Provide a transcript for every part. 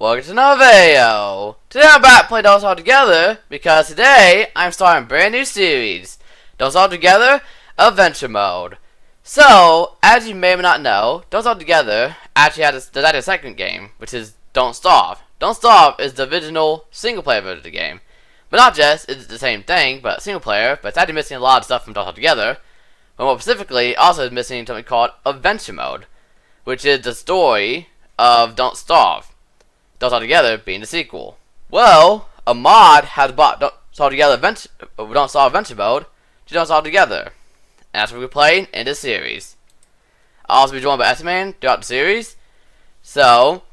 Welcome to another video! Today I'm back to play Dolls All Together because today I'm starting a brand new series, Dolls All Together Adventure Mode. So, as you may or may not know, Dolls All Together actually has a second game, which is Don't Starve. Don't Starve is the original single player version of the game. But not just, it's the same thing, but single player, but it's actually missing a lot of stuff from Dolls All Together. But more specifically, also is missing something called Adventure Mode, which is the story of Don't Starve. Dolls All Together being the sequel. Well, a mod has brought Don't Starve Adventure Mode to Don't Starve Together. And that's what we're playing in this series. I'll also be joined by S-Man throughout the series. So,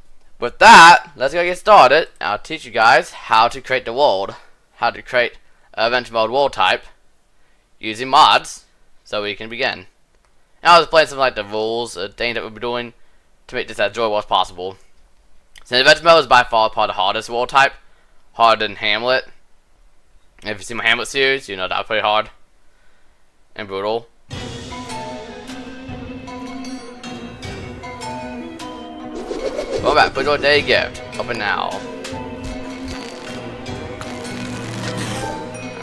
with that, let's go get started. I'll teach you guys how to create the world. How to create an Adventure Mode world type using mods. So we can begin. And I'll just play some like the rules, things that we'll be doing to make this as enjoyable as possible. Since Adventure Mode is by far part of the hardest world type, harder than Hamlet. And if you see my Hamlet series, you know that was pretty hard and brutal. Alright, put your day gift. Open now.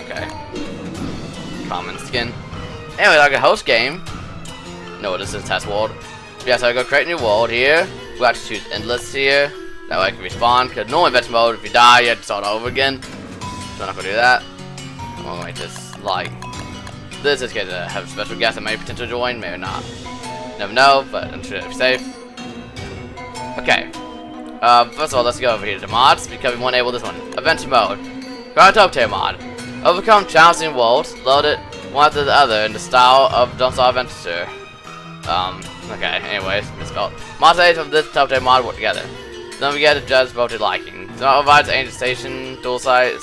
Okay. Common skin. Anyway, like a host game. No, this is test world. Yeah, so I go create a new world here. We have to choose endless here. That way I can respawn, because normal Adventure Mode, if you die, you have to start over again. So I'm not going to do that. I'm going to make this like this. Is going to have a special guest that may potentially join, maybe not. Never know, but I'm sure it'll be safe. Okay. First of all, let's go over here to the mods, because we want to enable this one. Adventure Mode. Grab a Telltale mod. Overcome challenging worlds, load it one after the other in the style of Don't Starve Adventure. Okay, anyways, misspelled. Mod saves from this Telltale mod work together. Don't forget to judge voted liking. So it provides ancient station, dual site,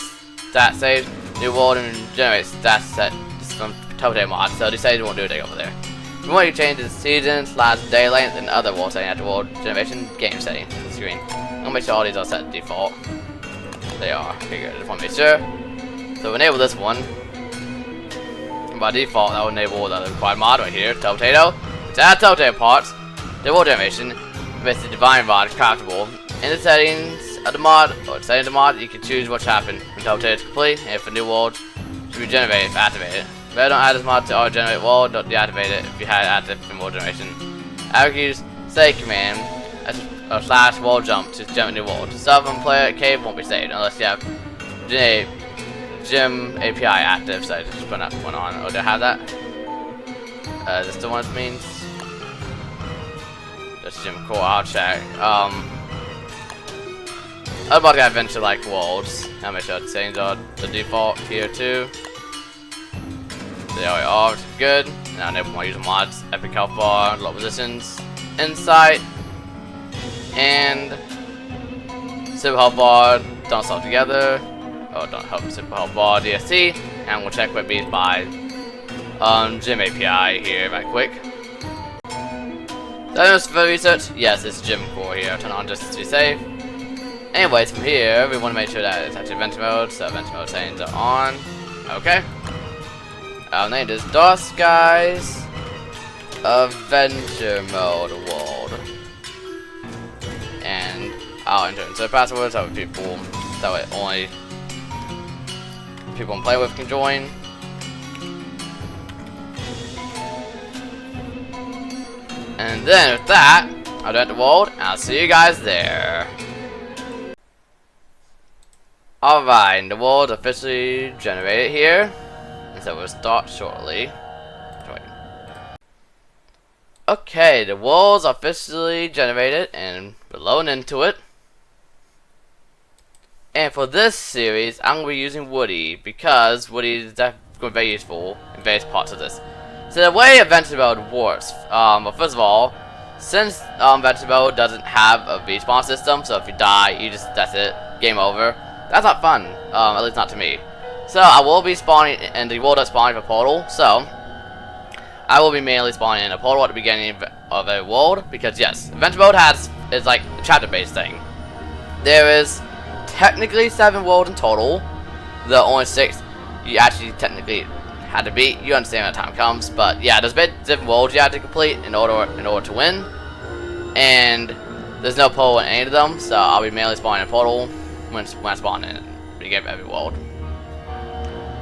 stat saves, new world, and generates stat set from Telltale mod. So these saves won't do anything over there. If you want to change the season, / day length, and other world setting after world generation game setting screen. I'll make sure all these are set to default. They are. Okay, good. Just want to make sure. So enable this one. And by default, that will enable the required mod right here, Telltale. To add Telltale parts, the world generation makes the divine mod craftable. In the settings of the mod, you can choose what should happen when Telltale is complete, and if a new world should be generated if activated. Better don't add this mod to auto generate world, don't deactivate it if you had it active in world generation. I would use save command / world jump to jump a new world. Some player cave won't be saved unless you have gym API active, so I just put that one on. Oh, do I have that? Is this the one it means? That's gym core, I'll check. I'm about to get adventure like worlds. I'll make sure the settings are the default here too. They already are, which is good. Now enable my user mods, epic health bar, low resistance, insight, and super health bar, Don't Starve Together. Oh, don't help super health bar, DST, and we'll check what it means by gym API here right quick. Diagnosis for research, yes, it's gym core here. Turn on just to be safe. Anyways, from here, we want to make sure that it's actually Adventure Mode, so Adventure Mode settings are on. Okay. I'll name this DOS Guys Adventure Mode World. And I'll enter insert passwords so people, that way only people I'm playing with can join. And then with that, I'll do the world, and I'll see you guys there. Alright, the world officially generated here. And so we'll start shortly. Okay, the world's officially generated, and we're loading into it. And for this series, I'm going to be using Woody, because Woody is definitely going to be very useful in various parts of this. So the way Adventure Mode works, well, first of all, since Adventure Mode doesn't have a respawn system, so if you die, that's it, game over. That's not fun, at least not to me. So I will be spawning, and the world is spawning for Portal, so I will be mainly spawning in a Portal at the beginning of a world, because yes, Adventure Mode is like a chapter-based thing. There is technically 7 worlds in total, the only 6 you actually technically had to beat. You understand when the time comes, but yeah, there's a bit different worlds you have to complete in order to win. And There's no portal in any of them, so I'll be mainly spawning a portal when I spawn in the beginning of every world.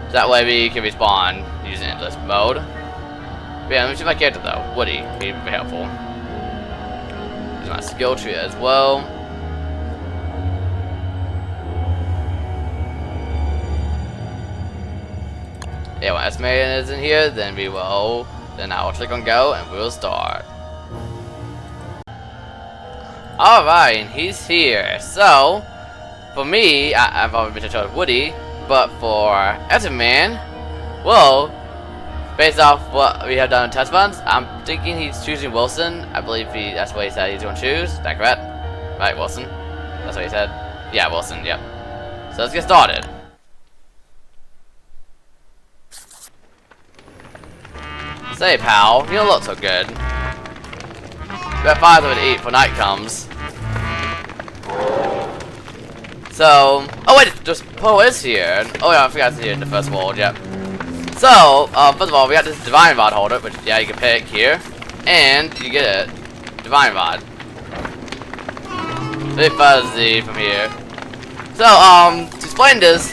So that way we can respawn using endless mode. But yeah, let me choose my character though. Woody, be very helpful. Use my skill tree as well. Yeah, when estimating is in here, then we will. Then I will click on go and we'll start. Alright, and he's here. So, for me, I've already been told Woody, but for Etterman, well, based off what we have done in test runs, I'm thinking he's choosing Wilson. I believe that's what he said he's going to choose. Is that correct? Right, Wilson? That's what he said? Yeah, Wilson, yep. So let's get started. Say, pal, you don't look so good. We have 5 something to eat before night comes. So, oh wait, this Poe is here. Oh yeah, I forgot to see it in the first world, yep. So, first of all, we got this Divine Rod holder, which, yeah, you can pick here. And, you get it. Divine Rod. Very fuzzy from here. So, to explain this,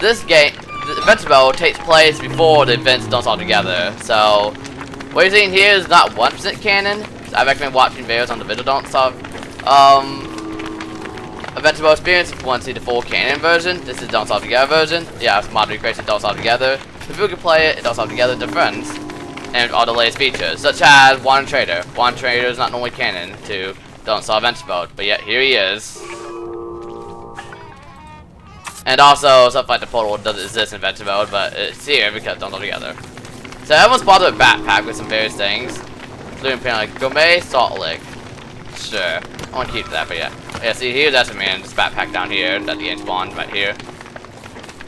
this game, the adventure mode takes place before the events don't start together. So, what you're seeing here is not 100% canon. So I recommend watching videos on the video don't start, adventure mode experience if you want to see the full canon version. This is Don't Solve Together version. Yeah, it's mod recreation Don't Solve Together. If people can play it, Don't Solve Together with their friends. And all the latest features, such as One Trader. One Trader is not normally canon to Don't Solve Adventure mode, but yet here he is. And also, stuff like the portal doesn't exist in adventure mode, but it's here because Don't Solve Together. So everyone's spotted a backpack with some various things, including apparently like gourmet salt lick. Sure, I want to keep that, but yeah. Yeah, see here, that's a man, this backpack down here, that the game spawned right here.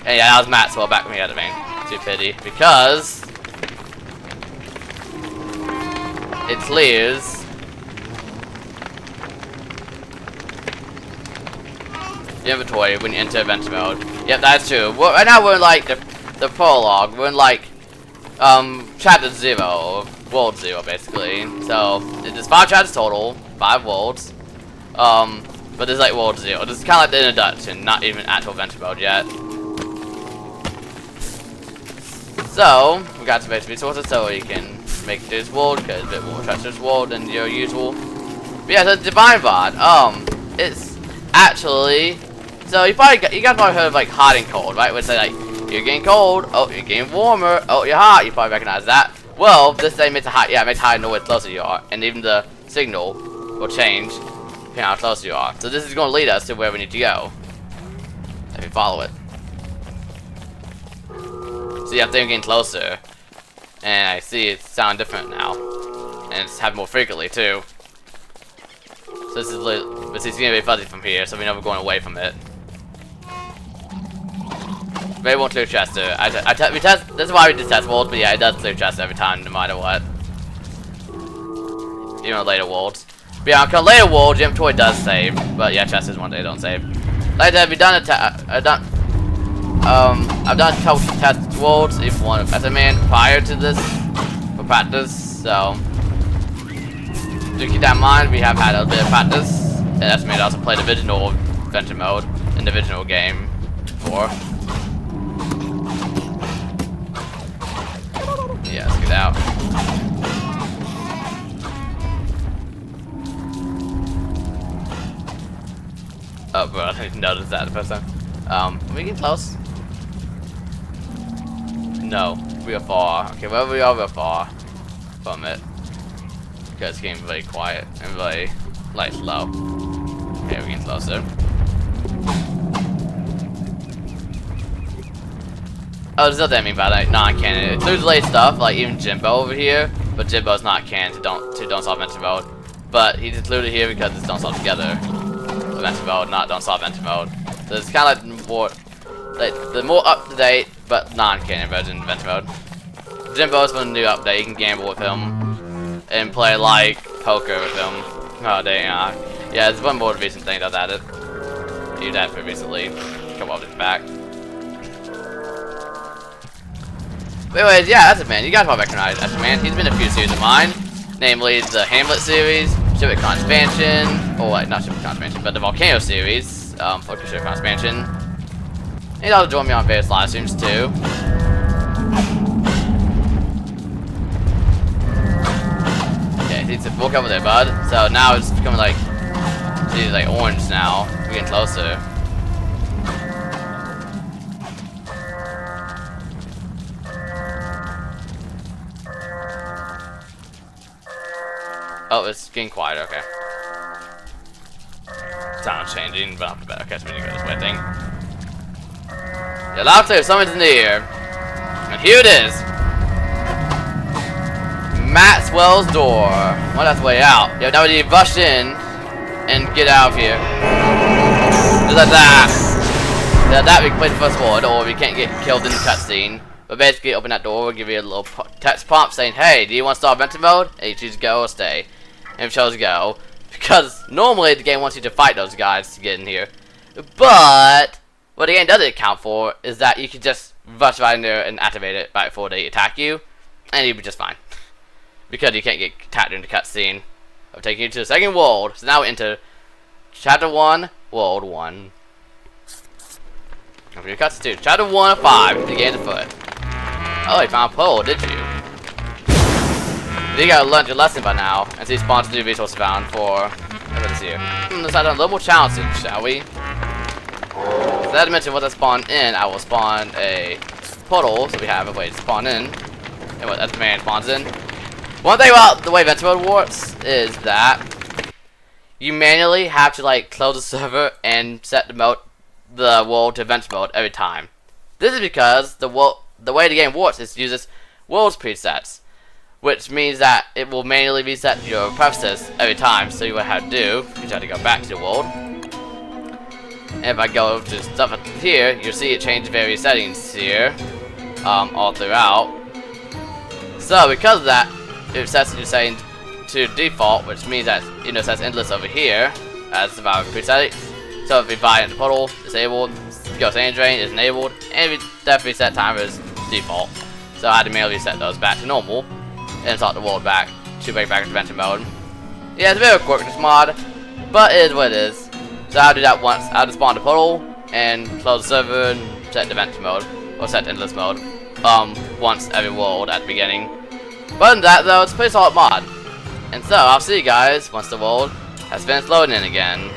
And yeah, that was Maxwell back when he had the main. Too pity, because it clears the inventory when you enter adventure mode. Yep, that's true. Right now we're in like the prologue. We're in like chapter 0, world 0 basically. So there's 5 chapters total, 5 worlds. But there's like world 0. This is kind of like the introduction, not even actual adventure mode yet. So we got some basic resources so you can make this world, because it's a bit more treacherous world than your usual. But yeah, so Divine Rod, it's actually, so you guys probably heard of like hot and cold, right? Where it's like you're getting cold, oh you're getting warmer, oh you're hot. You probably recognize that. Well, this thing makes a hot, yeah, it makes high noise the closer you are, and even the signal will change depending on how close you are. So this is going to lead us to where we need to go. If you follow it. So yeah, they're getting closer, and I see it sound different now, and it's happening more frequently too. So this is, but it's gonna be fuzzy from here, so we know we're going away from it. But it won't clear Chester. We test. This is why we did test worlds, but yeah, it does clear Chester every time, no matter what. Even on later worlds. But yeah, on later worlds, your inventory does save, but yeah, Chester's one day don't save. Like that, we've done I've done a couple test worlds, even one as a man prior to this for practice, so do keep that in mind. We have had a bit of practice, and that's made us also play the original adventure mode in the original game before. Yeah, let's get out. Oh, bro, I didn't notice that the first time. Are we getting close? No, we are far. Okay, wherever we are, we're far from it. Because it's getting very quiet and very, like, slow. Okay, we're getting closer. Oh, there's nothing I mean by like non-canon. It includes late stuff, like even Jimbo over here, but Jimbo's not canon to Don't Solve Adventure mode. But he's included here because it's Don't Solve Together Adventure mode, not Don't Solve Adventure mode. So it's kind of like the more up-to-date but non-canon version of adventure mode. Jimbo's from the new update. You can gamble with him and play like poker with him. Oh dang! Yeah, there's one more recent thing that's added. He did it recently. Couple of it back. But anyways, yeah, that's it, man. You guys probably recognize that man. He's been in a few series of mine, namely the Hamlet series, Shipicon expansion, or like not Shipicon expansion, but the Volcano series, for Shipicon expansion. And he's also joined me on various live streams too. Okay, he's woke up there, bud. So now it's becoming like, see, like orange now. We're getting closer. Oh, it's getting quieter, okay. Sound changing, but not better. Okay, so we need to go this way, I think. Yeah, loud clear, someone's in the air. And here it is. Maxwell's door. Well, that's the way out. Yeah, now we need to rush in and get out of here. Just like that. Now that we complete the first ward, or we can't get killed in the cutscene. But basically, open that door, we'll give you a little text prompt saying, hey, do you want to start venting mode? And you choose go or stay. And we chose go. Because normally the game wants you to fight those guys to get in here. But what the game doesn't account for is that you can just rush right in there and activate it right before they attack you. And you'll be just fine. Because you can't get attacked during the cutscene. I'm taking you to the second world. So now we enter Chapter 1, World 1. After your cutscene 2. Chapter 1 of 5, the game's afoot. Oh, you found a pole, did you? You gotta learn your lesson by now, and see spawns new resources found for this here. Let's add a little challenge, shall we? So as I mentioned, once I spawn in, I will spawn a portal, so we have a way to spawn in. And what the man spawns in. One thing about the way Venture Mode works is that you manually have to like close the server and set the world to Venture Mode every time. This is because the way the game works is it uses worlds presets, which means that it will manually reset your preferences every time. So what I have to do is have to go back to the world. And if I go to stuff up here, you'll see it change various settings here, all throughout. So because of that, it sets your settings to default, which means that it sets endless over here as the preset. So if we buy into portal, disabled, go sand drain is enabled, and we definitely set timer is default. So I had to manually set those back to normal and start the world back to bring back adventure mode. Yeah, it's a bit of a quirk this mod, but it is what it is. So I'll do that once. I'll just spawn the portal and close the server and set adventure mode or set endless mode once every world at the beginning. But other than that though, it's a pretty solid mod. And so I'll see you guys once the world has finished loading in again.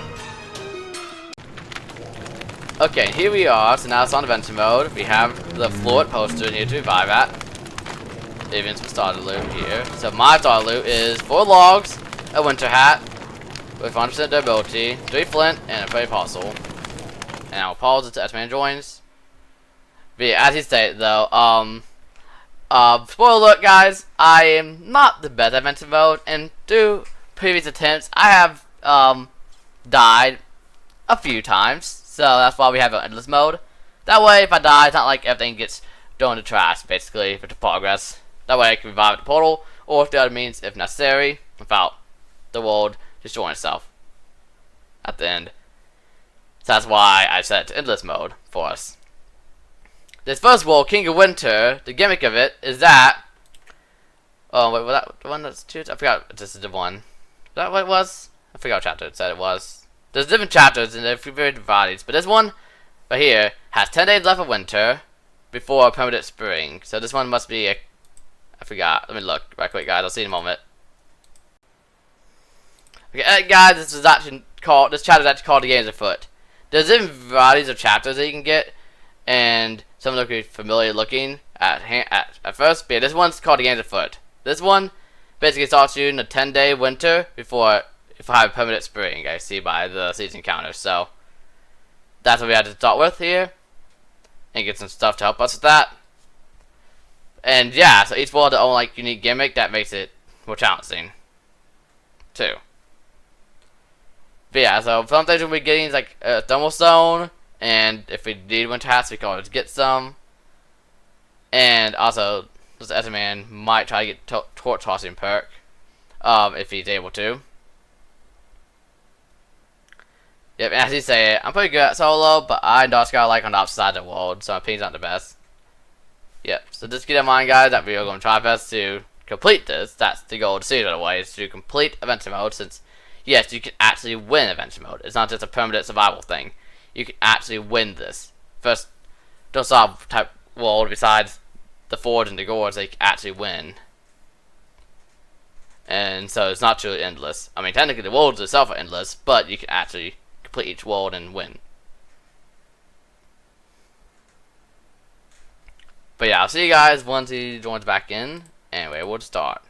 Okay, here we are. So now it's on adventure mode. We have the floor poster in here to revive at. Even some starter loot here. So my starter loot is 4 logs, a winter hat with 100% durability, 3 flint, and a pretty parcel. And I'll pause it as man joins. But yeah, as he stated though, spoiler alert guys, I am not the best at adventure mode, and through previous attempts I have died a few times. So that's why we have an endless mode. That way if I die, it's not like everything gets thrown in the trash basically for the progress. That way I can revive the portal, or if the other means if necessary, without the world destroying itself at the end. So that's why I set it to endless mode for us. This first world, King of Winter, the gimmick of it is that... Oh, wait, was that the one that's 2? I forgot if this is the one. Is that what it was? I forgot what chapter it said it was. There's different chapters and they're very divided, but this one right here has 10 days left of winter before a permanent spring. So this one must be a... I forgot. Let me look right quick, guys. I'll see you in a moment. Okay, guys, this is actually called. This chapter is actually called "The Game's Afoot." There's different varieties of chapters that you can get, and some look familiar looking at first. But yeah, this one's called "The Game's Afoot." This one basically starts you in a 10-day winter before I have a permanent spring. I see by the season counter. So that's what we had to start with here, and get some stuff to help us with that. And yeah, so each world has their own like unique gimmick that makes it more challenging too. But yeah, so some things we'll be getting is like a thermal stone, and if we need winter hats, we can always get some. And also, this Etterman might try to get torch tossing perk, if he's able to. Yep, and as you say, I'm pretty good at solo, but I and Dark like on the opposite side of the world, so my ping's not the best. Yep, so just keep in mind, guys, that we are going to try best to complete this. That's the goal to see it otherwise, to complete adventure mode, since yes, you can actually win adventure mode. It's not just a permanent survival thing. You can actually win this. First, don't solve type world besides the forge and the gorge they can actually win. And so it's not truly endless. I mean, technically the worlds itself are endless, but you can actually complete each world and win. But yeah, I'll see you guys once he joins back in. Anyway, we'll start.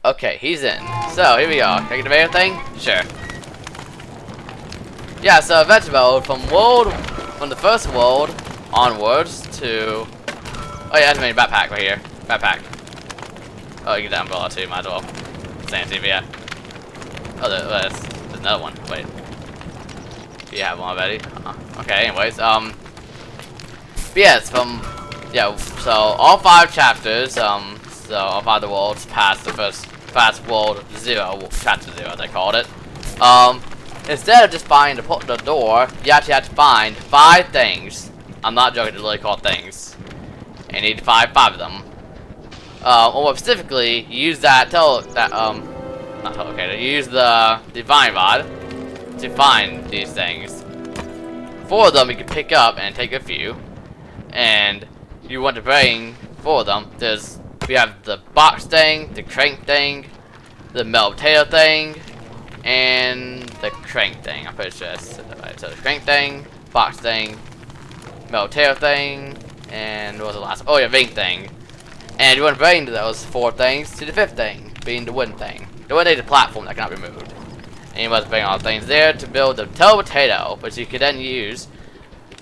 Okay, he's in. So, here we are. Can I get the video thing? Sure. Yeah, so adventure mode from the first world onwards to... Oh yeah, there's a backpack right here. Backpack. Oh, you get the umbrella too, might as well. Same thing, yeah. Oh, there's another one. Wait. Do you have one already? Okay, anyways, but yeah, it's from... Yeah, so all 5 chapters, so all 5 of the worlds past world 0, chapter 0 they called it. Instead of just finding the door, you actually have to find 5 things. I'm not joking, they're really called things. And you need to find 5 of them. Or more specifically, you use you use the divine rod to find these things. 4 of them you can pick up and take a few. And you want to bring 4 of them. We have the box thing, the crank thing, the metal potato thing, and the crank thing. I'm pretty sure that's right. So the crank thing, box thing, metal potato thing, and what was the last one? Oh yeah, ring thing. And you want to bring those 4 things to the 5th thing, being the wooden thing. The wooden thing is a platform that cannot be moved. And you must bring all the things there to build the metal potato, which you can then use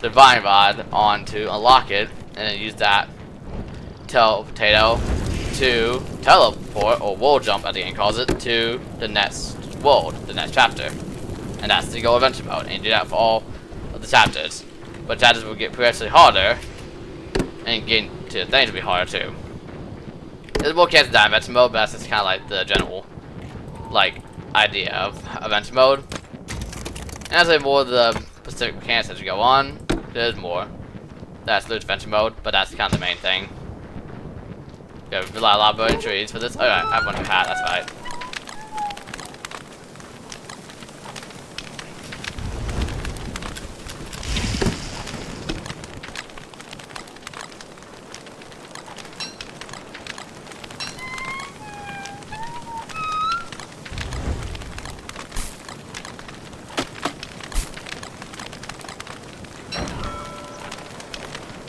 the vine rod on to unlock it, and then use that metal potato to teleport, or world jump as the game calls it, to the next world, the next chapter. And that's the Go Adventure mode, and you do that for all of the chapters. But chapters will get progressively harder, and getting to the things will be harder too. There's more chances to die in adventure mode, but that's just kind of like the general, idea of adventure mode. And as I more of the specific mechanics as you go on, there's more. That's loot adventure mode, but that's kind of the main thing. You gotta rely a lot of burning trees for this. Oh, yeah, I have one hat, that's right.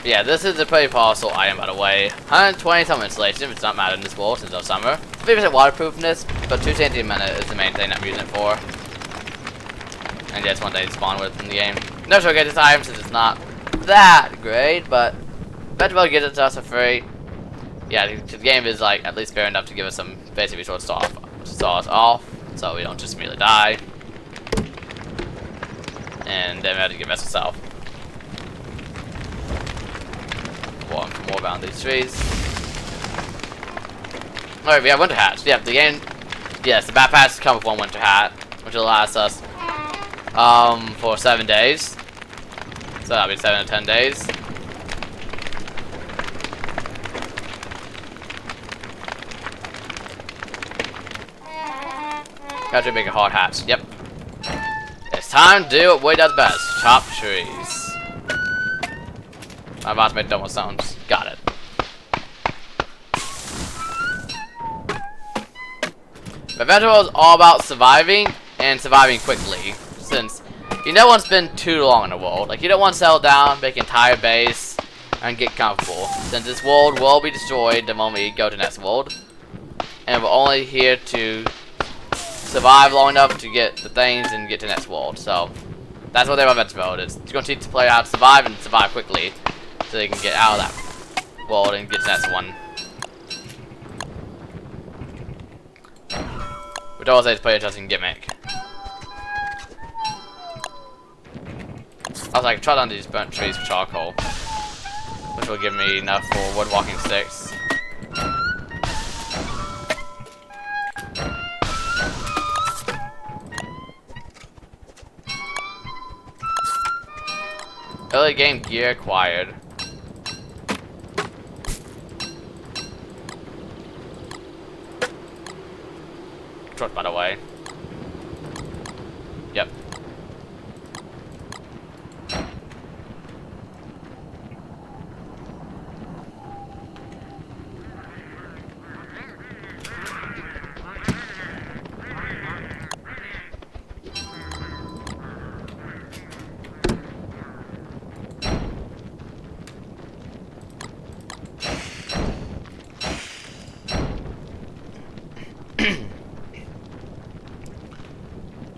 Yeah, this is a pretty powerful item, by the way. 120 some insulation, it's not matter in this world since it's summer. 50% waterproofness, but 2 TNT a minute is the main thing I'm using it for. And yeah, it's one day to spawn with in the game. Never sure I get this item since it's not that great, but eventually get it to us for free. Yeah, the game is at least fair enough to give us some basic resources to start us off, so we don't just immediately die. And then we have to get vessel south. More around these trees. Alright, we have winter hats. Yeah, the game. Yes, the backpacks come with 1 winter hat, which will last us for 7 days. So that'll be 7 to 10 days. Gotta make a hard hats. Yep. It's time to do what Wade does best: chop trees. I'm about to make double sounds. Got it. Adventure World is all about surviving and surviving quickly. Since you don't want to spend too long in the world. You don't want to settle down, make an entire base, and get comfortable. Since this world will be destroyed the moment you go to the next world. And we're only here to survive long enough to get the things and get to the next world. So that's what their adventure mode is. It's going to teach the player how to survive and survive quickly, so they can get out of that world and get to the next one. Which always say to play a interesting gimmick. I was like, try down these burnt trees for charcoal, which will give me enough for wood walking sticks. Early game gear acquired. truck, by the way. Yep.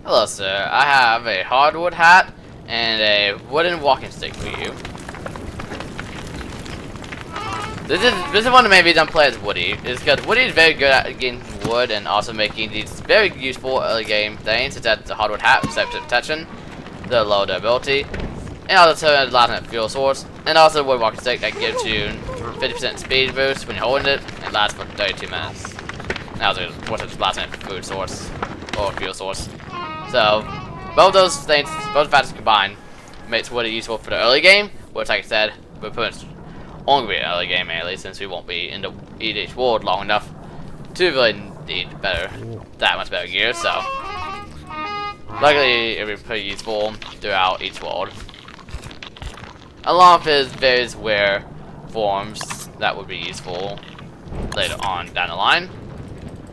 Hello, sir. I have a hardwood hat and a wooden walking stick for you. This is one that maybe don't play as Woody. Is because Woody is very good at getting wood and also making these very useful early game things, such as the hardwood hat, receptive protection, the low durability, and also a lot of fuel source, and also the wood walking stick that gives you 50% speed boost when you're holding it and lasts for 32 minutes. And also what's the last minute food source or fuel source. So both those things, both factors combined, makes Woody useful for the early game, which, like I said, we're pretty much only be an early game mainly, since we won't be in the each world long enough to really need that much better gear. So luckily it'll be pretty useful throughout each world, along with his various wear forms that would be useful later on down the line.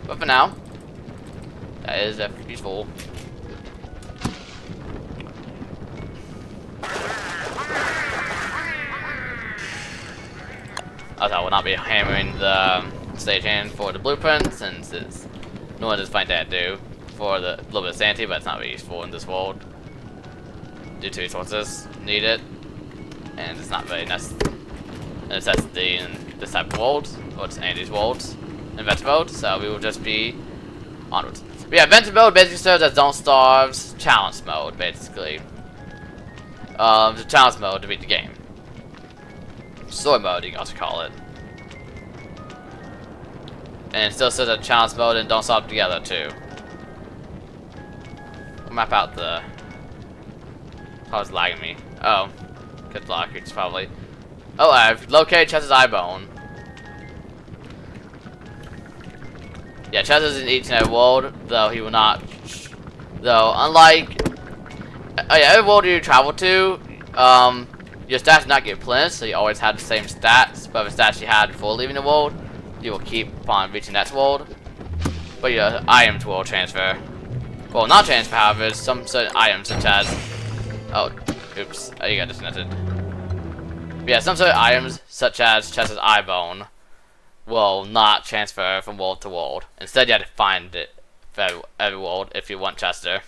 But for now, that is useful. Also, I will not be hammering the stagehand for the blueprint, since it's nor does find that do for the little bit of sanity, but it's not really useful in this world due to resources needed, and it's not very necessity in this type of world, or it's Andy's world, adventure mode. So we will just be onwards. But yeah, adventure mode basically serves as Don't Starve's challenge mode, basically. The challenge mode to beat the game. Story mode, you can also call it. And it still says a challenge mode and Don't Stop together too. I'll map out the... Oh, it's lagging me. Oh. Good luck, it's probably... Oh, I've located Chess's eye bone. Yeah, Chess is in each and every world, though he will not... Though, unlike... yeah, every world you travel to, your stats do not get replenished, so you always have the same stats, but the stats you had before leaving the world, you will keep upon reaching that world. But your items will transfer. Well, not transfer, however, some certain items such as... Oh, oops, you got disconnected. But yeah, some certain items, such as Chess's eye bone, will not transfer from world to world. Instead, you have to find it for every world if you want Chester.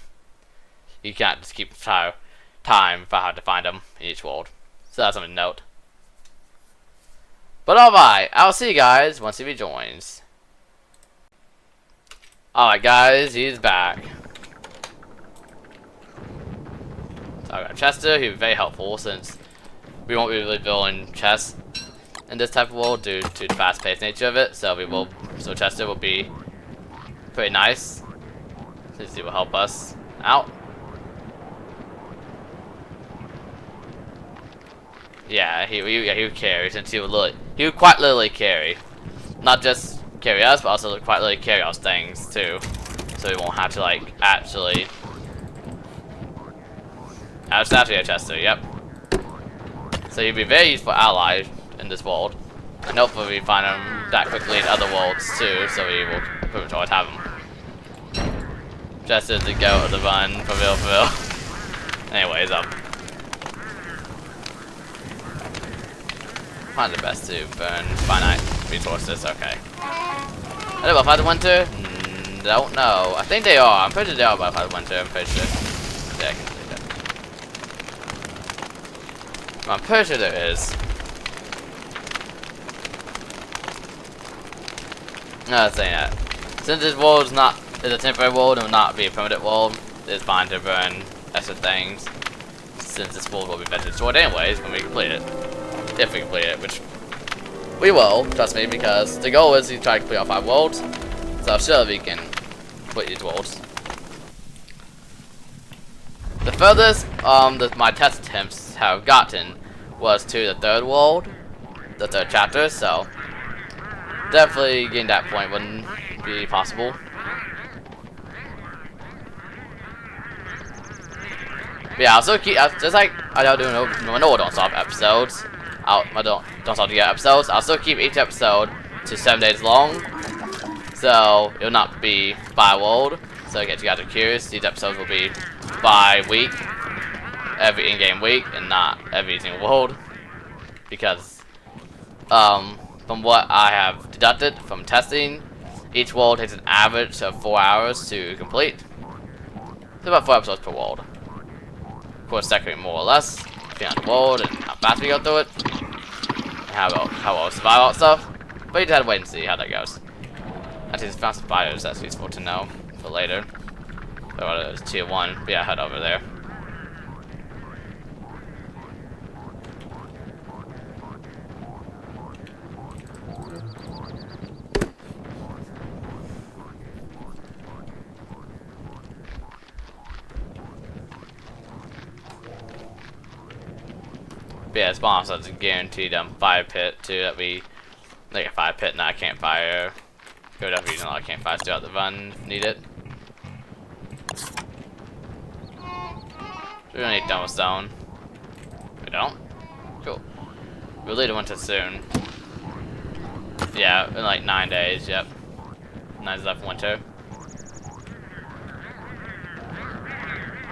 You can't just keep time for how to find them in each world. So that's something to note. But alright, I'll see you guys once he rejoins. Alright guys, he's back. So I got Chester, he's very helpful since we won't be really building chess in this type of world due to the fast paced nature of it. So Chester will be pretty nice since he will help us out. Yeah, he would carry, since he would quite literally carry. Not just carry us, but also quite literally carry our things too. So we won't have to like actually a Chester, yep. So he'd be a very useful ally in this world. And hopefully we find him that quickly in other worlds too, so we will pretty much always have him. Chester's the goat of the run, for real. Anyways, find the best to burn finite resources, okay. Are they Buffalo Winter? Don't know. I think they are. I'm pretty sure they are Buffalo Winter, I'm pretty sure. Yeah, I can see that. I'm pretty sure there is. No, I'm saying that. Since this world is a temporary world and will not be a permanent world, it's fine to burn extra things. Since this world will be better destroyed anyways when we complete it. If we complete it, which we will, trust me, because the goal is to try to complete all 5 worlds. So I'm sure we can complete these worlds. The furthest my test attempts have gotten was to the 3rd world, the 3rd chapter, so definitely getting that point wouldn't be possible. yeah, I'll still keep just like I don't do no Don't Stop episodes. Don't Stop to Get episodes. I'll still keep each episode to 7 days long, so it'll not be by world. So in case you guys are curious, these episodes will be by week, every in-game week, and not every single world, because from what I have deducted from testing, each world takes an average of 4 hours to complete. So about 4 episodes per world. Of course, that could be more or less, depending on the world and how fast we go through it, and how well we survive all that stuff. But you just have to wait and see how that goes. Actually, it's found spiders. That's useful to know for later. So it's tier 1. But yeah, head over there. But yeah, spawn so it's a guaranteed fire pit too that we like a fire pit, not a campfire. Go down using a lot of campfires throughout the run if need it. We don't need double stone. We don't? Cool. We'll lead a winter soon. Yeah, in like 9 days, yep. 9 days left winter.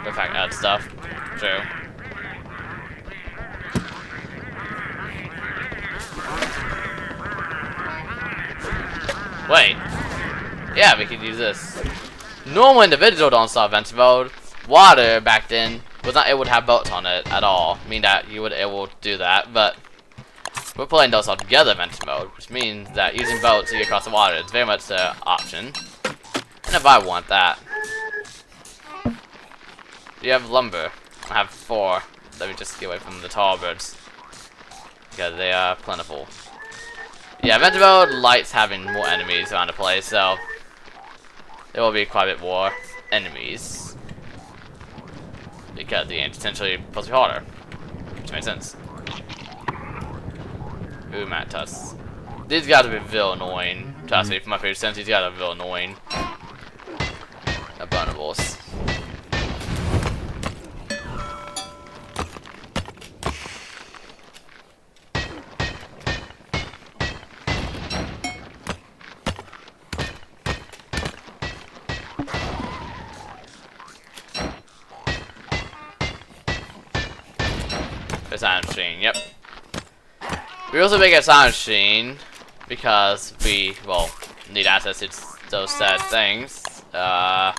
In fact, add stuff. True. Wait. Yeah, we could use this. Normal individual Don't Stop Adventure mode, water back then was not able to have boats on it at all. I mean that you would able to do that, but we're playing Don't Stop Together Adventure mode, which means that using boats to get across the water is very much an option. And if I want that. Do you have lumber? I have 4. Let me just get away from the tall birds, because they are plentiful. Yeah, Adventure mode likes having more enemies around the place, so there will be quite a bit more enemies. Because the game's potentially supposed to be harder. Which makes sense. Ooh, Matt Tuss. These guys are real annoying. Trust me, from my previous sense, these guys are real annoying. Abominables. Sound machine, yep. We also make a sound machine because we, well, need access to those said things. I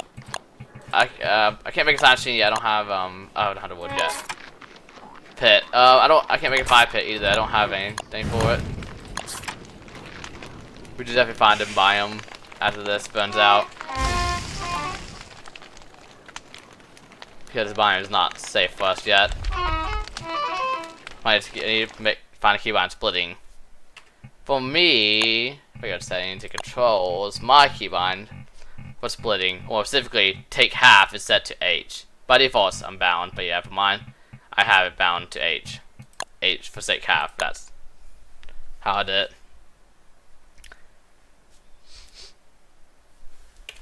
can't make a sound machine yet. I don't have I don't have the wood yet. Pit. I can't make a fire pit either. I don't have anything for it. We just have to find a biome after this burns out. Because this biome is not safe for us yet. I need to find a keybind splitting. For me, if I go to settings and controls, my keybind for splitting, or specifically take half, is set to H. By default, it's unbound, but yeah, for mine, I have it bound to H. H for take half. That's how I did it.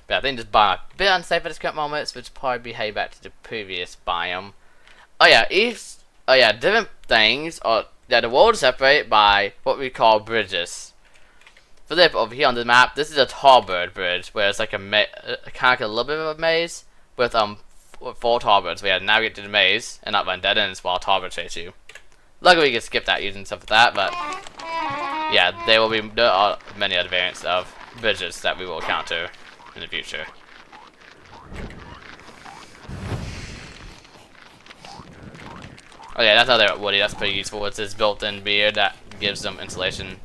But I think this biome is a bit unsafe at this current moment, which probably behave back to the previous biome. Oh yeah, different things are that the world is separated by what we call bridges. For this, over here on the map, this is a tall bird bridge, where it's like a kind of like a little bit of a maze with 4 tall birds. We have to navigate to the maze and not run dead ends while tall birds chase you. Luckily, we can skip that using stuff like that, but yeah, there are many other variants of bridges that we will encounter in the future. Oh yeah, that's another woody. That's pretty useful. It's this built-in beard that gives them insulation.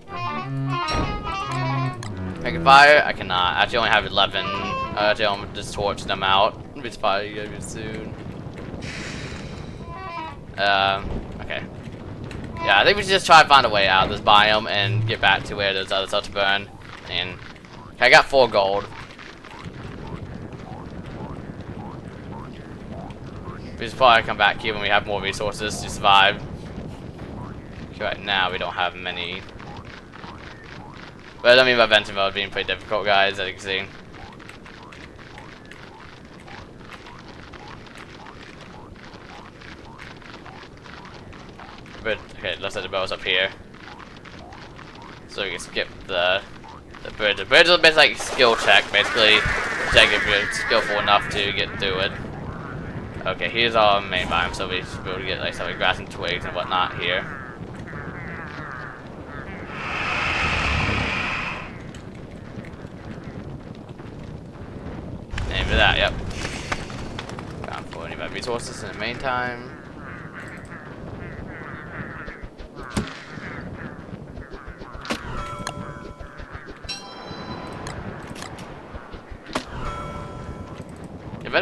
I can fire. I cannot. I actually only have 11. I actually I'm just torch them out. It's probably gonna be soon. Okay. Yeah, I think we should just try to find a way out of this biome and get back to where there's other stuff to burn. And I got 4 gold. We should probably come back here when we have more resources to survive. Right now we don't have many. But I mean, by venting mode being pretty difficult, guys, as you can see. But okay, looks like the boat's up here, so we can skip the bridge. The bridge is a bit like skill check, basically. Check if you're skillful enough to get through it. Okay, here's our main biome, so we should be able to get like some grass and twigs and whatnot here. Aim for that, yep. Found 45 resources in the meantime.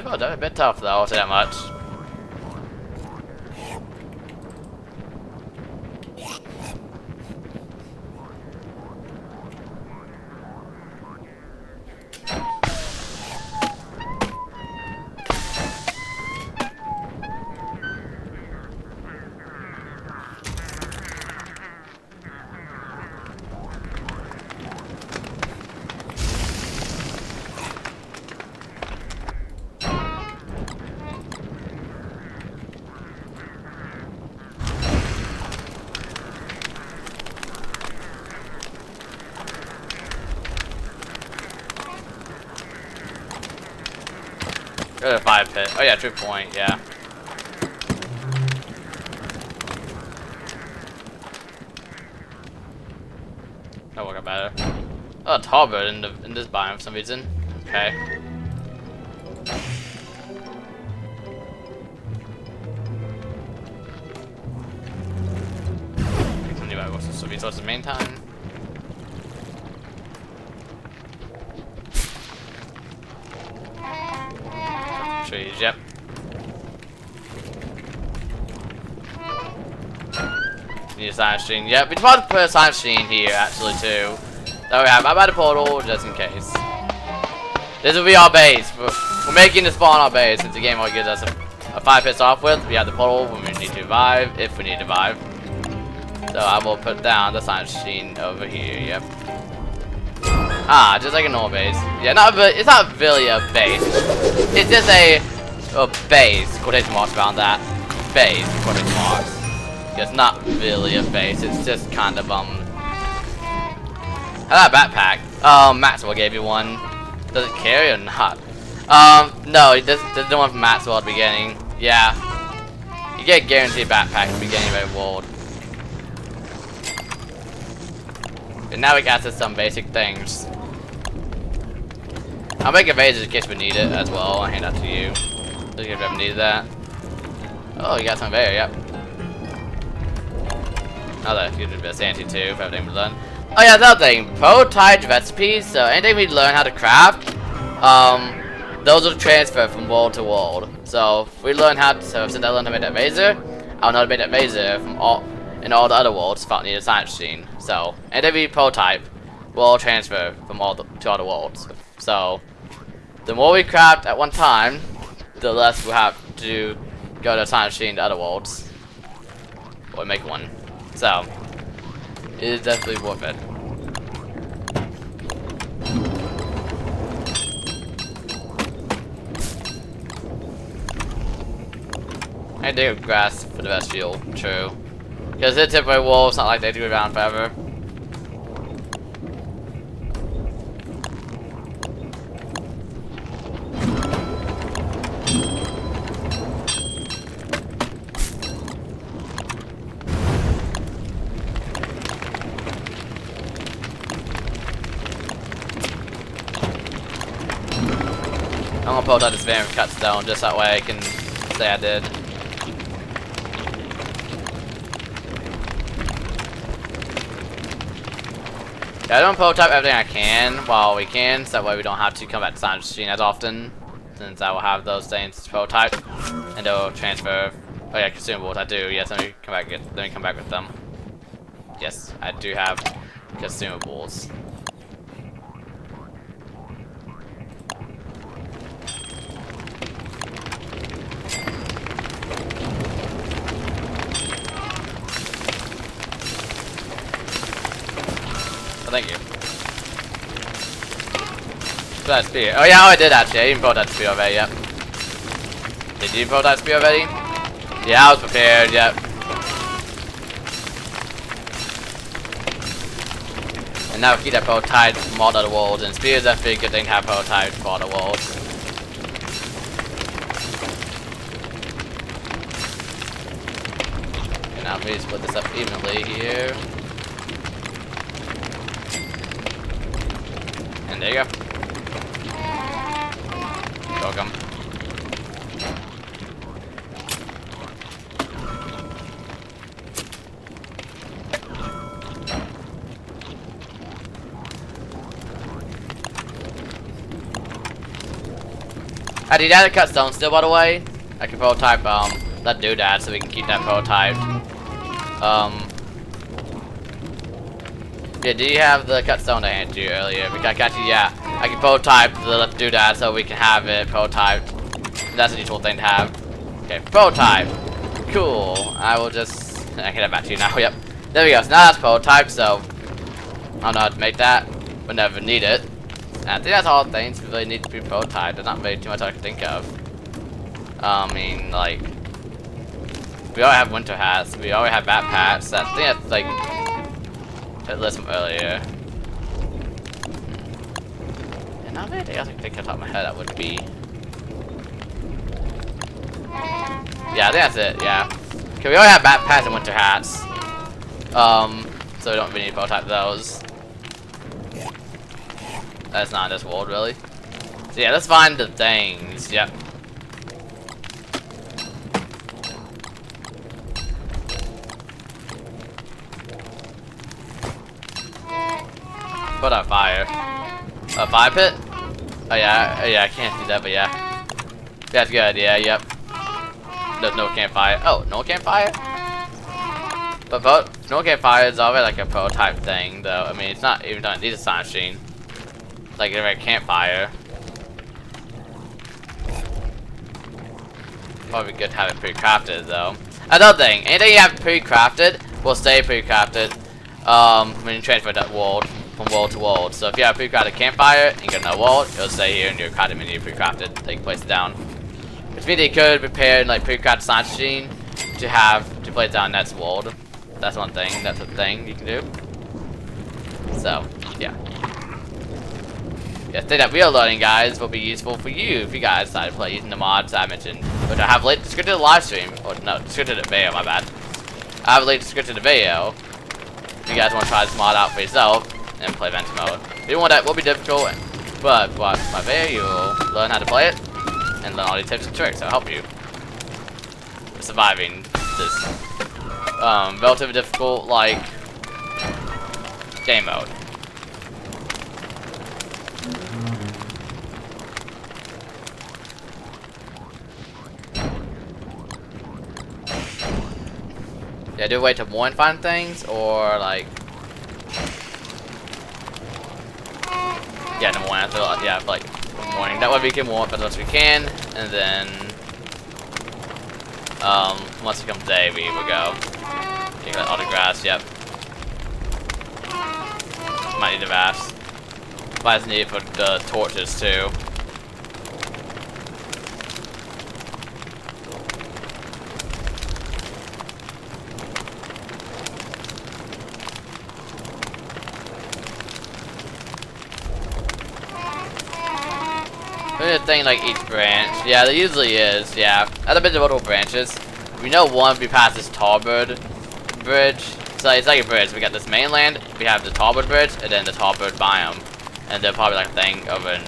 A bit tough though, I'll say that much. Go to 5 pit. Oh yeah, true point, yeah. That'll work out better. Oh, it's harbor in this biome for some reason. Okay. Some resources in the meantime. Trees, yep. Need a science machine. Yep, we just want to put a science machine here actually too. So we have about a portal just in case. This will be our base. We're making the spawn our base since the game only gives us a 5 pits off with. We have the portal when we need to revive, if we need to revive. So I will put down the science machine over here, yep. Ah, just like a normal base. Yeah, it's not really a base. It's just a base, quotation marks around that. Base, quotation marks. It's not really a base, it's just kind of, How about a backpack? Maxwell gave you one. Does it carry or not? No, there's no one from Maxwell at the beginning. Yeah. You get a guaranteed backpack at the beginning of every world. And now we got to some basic things. I'll make a vase in case we need it as well. I'll hand that to you. Just if you ever needed that. Oh, you got some there, yep. Another gives a bit of sanity too, for everything we learn. Oh yeah, another thing. Prototype recipes, so anything we learn how to craft, those will transfer from world to world. So if we learn how to, since I learned how to make that razor, I'll know how to make that razor from all the other worlds without needing a science machine. So every prototype will transfer from to all the worlds. So the more we craft at one time, the less we'll have to go to a science machine to other worlds. Or make one. So it is definitely worth it. I dig grass for the best fuel, true. Because it's a temporary wall, it's not like they do it around forever. I'm gonna pull out this van cut stone just that way I can say I did. Yeah, I don't prototype everything I can while we can, so that way we don't have to come back to science machine as often, since I will have those things to prototype, and they'll transfer. Oh yeah, consumables. I do. Yes, let me come back with them. Yes, I do have consumables. Thank you. that spear. Oh yeah, I did actually. I even brought that spear already, yep. Did you brought that spear already? Yeah, I was prepared, yep. And now we keep that prototype from all the other worlds, and spear is definitely a good thing to have prototypes for all the worlds. And now we split this up evenly here. And there you go. Welcome. I did add a cut stone still, by the way. I can prototype that doodad so we can keep that prototype. Yeah, do you have the cut stone I handed you earlier? Because I got you, yeah. I can prototype the doodad so we can have it prototyped. That's a useful thing to have. Okay, prototype. Cool. I will just I can have back to you now. Yep. There we go. So now that's prototype, so I don't know how to make that. We'll never need it. And I think that's all things we really need to be prototyped. There's not really too much I can think of. I mean, like, we already have winter hats. We already have backpacks. I think that's like a list from earlier. And not anything else I can think of the top of my head that would be. Yeah, I think that's it. Yeah. Okay, we already have backpacks and winter hats. So we don't really need to prototype those. That's not in this world, really. So yeah, let's find the things. Yep. Put out fire. A fire pit? Oh yeah, I can't do that, but yeah. That's a good idea, yep. There's no campfire. Oh, no campfire? But no campfire is already like a prototype thing, though. I mean, it's not even done. These are science machine. Like a campfire. Probably good to have it pre-crafted though. Another thing, anything you have pre-crafted will stay pre-crafted when you transfer that world from world to world. So if you have a pre-crafted campfire and you get another world, it'll stay here in your crafting menu pre-crafted. Then you can place it down. Which means you could prepare like pre-crafted science machine to have to place down next world. That's one thing. That's a thing you can do. So yeah. Yes, that we are learning, guys, will be useful for you if you guys decide to play using the mods I mentioned, which I have linked description to the live stream, or no, description to the video, my bad. I have a link description to the video if you guys want to try this mod out for yourself and play Venture mode. If you want that, will be difficult, but watch my video, you'll learn how to play it and learn all these tips and tricks that'll help you with surviving this relatively difficult, like, game mode. Yeah, do we wait till morning find things, or like, yeah, in the morning. Yeah, like morning. That way we can warm up as much as we can, and then once it comes day, we will go. You got all the grass. Yep. Might need the vast. Might just need it for the torches too. There's a thing like each branch. Yeah, there usually is. Yeah, I've been to multiple branches. We know one we pass this Tallbird bridge. So it's like a bridge. We got this mainland. We have the Tallbird bridge, and then the Tallbird biome, and they're probably like a thing over in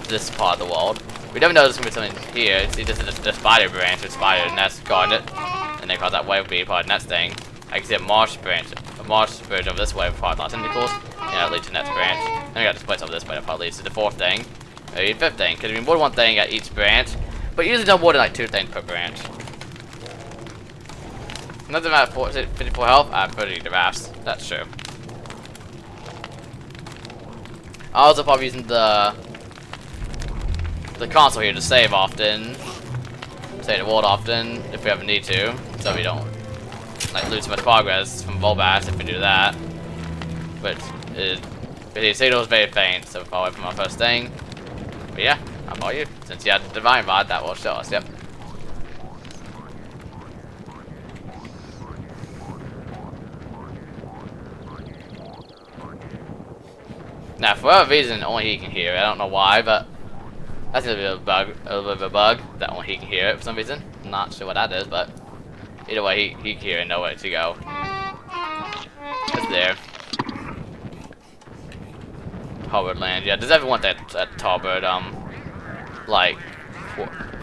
this part of the world. We never know there's gonna be something here. See, this is the spider branch with spider nest guarding it, and then across that way would be part of the next thing. I can see a marsh branch, bridge over this way with part of the tentacles, and that'll lead to the next branch. Then we got this place over this way that probably leads to the fourth thing. Maybe the fifth thing, because we need more than one thing at each branch, but usually no more than like 2 things per branch. Nothing about 54 health, I have 30 drafts. That's true. I'm also probably using the console here to save often, save the world often if we ever need to, so we don't like lose too much progress from Volbass if we do that. But the signal is very faint, so far away from our first thing. But yeah, how about you? Since you had the Divine Rod, that will show us, yep. Now, for whatever reason, only he can hear it. I don't know why, but that's a little bit of a bug that only he can hear it for some reason. I'm not sure what that is, but either way, he can hear it and know where to go. It's there. Hubbard Land. Yeah, does everyone want that Tallbird, like,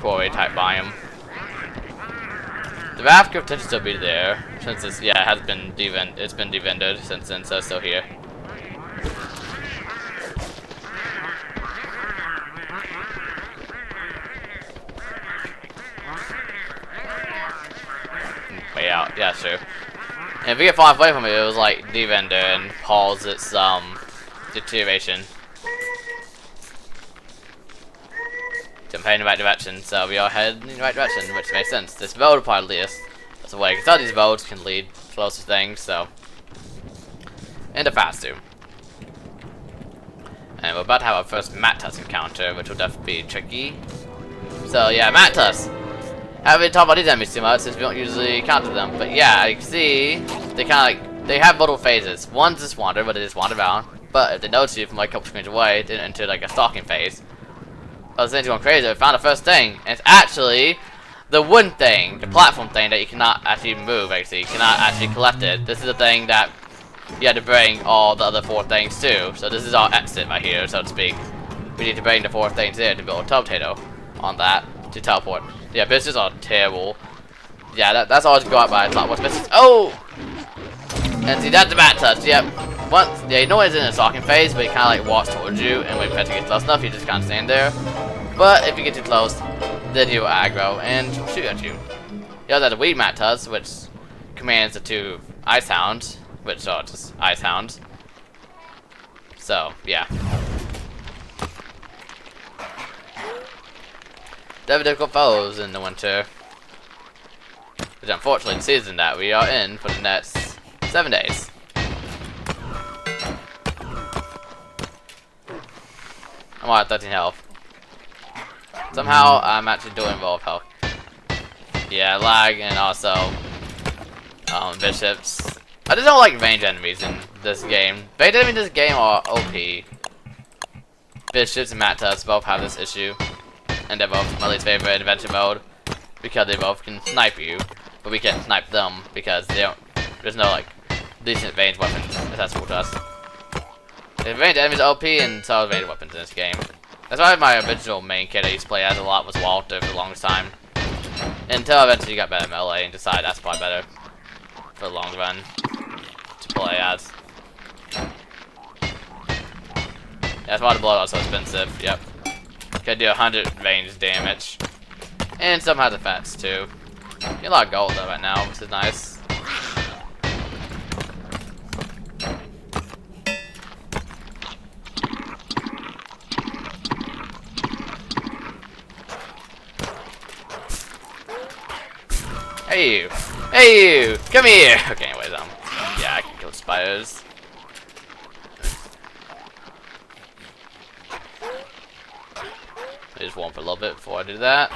quarry type biome? The raft could potentially still be there, since it's, yeah, it has been devended since then, so it's still here. Way out, yeah, sure. And if we get far away from it, it was like devender and pause its deterioration. So I'm heading in the right direction, so we are heading in the right direction, which makes sense. This road will probably lead us that's the way, because all these roads can lead close to things, so. And a faster. And we're about to have our first Mattus encounter, which will definitely be tricky. So yeah, Mattus! I haven't talked about these enemies too much since we don't usually encounter them, but yeah, you can see they kind of like, they have multiple phases. One's just wander, but they just wander around. But if they notice you from like a couple screens away, they enter like a stalking phase. I was thinking going crazy, I found the first thing, and it's actually the wooden thing, the platform thing that you cannot actually move, actually. You cannot actually collect it. This is the thing that you had to bring all the other 4 things too. So this is our exit right here, so to speak. We need to bring the 4 things here to build a tub potato on that to teleport. Yeah, bitches are terrible. Yeah, that's always go out by a lot. What's bitches? Oh! And see, that's the Mattus, yep. Once, yeah, you know it's in a stalking phase, but he kind of like walks towards you, and when you get close enough, you just kind of stand there. But if you get too close, then he'll aggro and shoot at you. He also has a weed Mattus, which commands the 2 ice hounds, which are just ice hounds. So, yeah. Very difficult foes in the winter. Which unfortunately the season that we are in for the next 7 days. I'm at 13 health. Somehow I'm actually doing well with health. Yeah, lag and also bishops. I just don't like range enemies in this game. Range enemies in this game are OP. Bishops and Mattus both have this issue. And they're both my least favorite adventure mode because they both can snipe you, but we can't snipe them because they don't. There's no like decent range weapons accessible to us. The range enemies are OP and so are range weapons in this game. That's why my original main kid I used to play as a lot was Walter for the longest time. Until I eventually got better at melee and decided that's probably better for the long run to play as. That's why the blood is so expensive. Yep. Can do 100 range damage. And some has effects too. Get a lot of gold though right now, which is nice. Hey you! Hey you! Come here! Okay, anyways, yeah, I can kill spiders. Just warm for a little bit before I do that.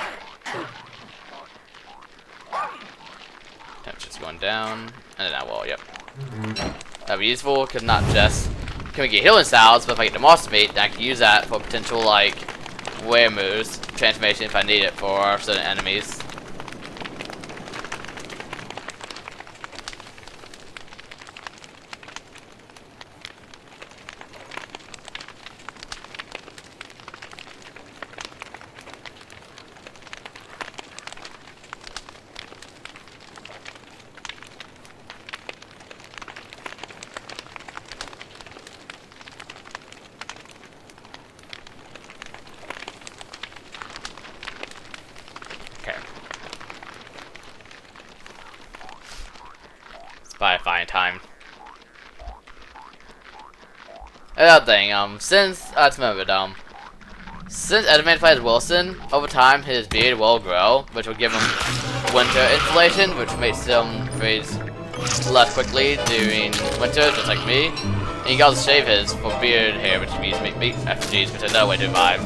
Temperature's going down. And then I will, yep. That'd be useful, because not just can we get healing styles, but if I get the monster meat, then I can use that for potential, like, wear moves, transformation if I need it for certain enemies. By fine time. Another thing, since I just remembered, since Edmund plays Wilson, over time his beard will grow, which will give him winter insulation, which makes him freeze less quickly during winter, just like me. And he can also shave his for beard hair, which means make FGs, which is another way to revive.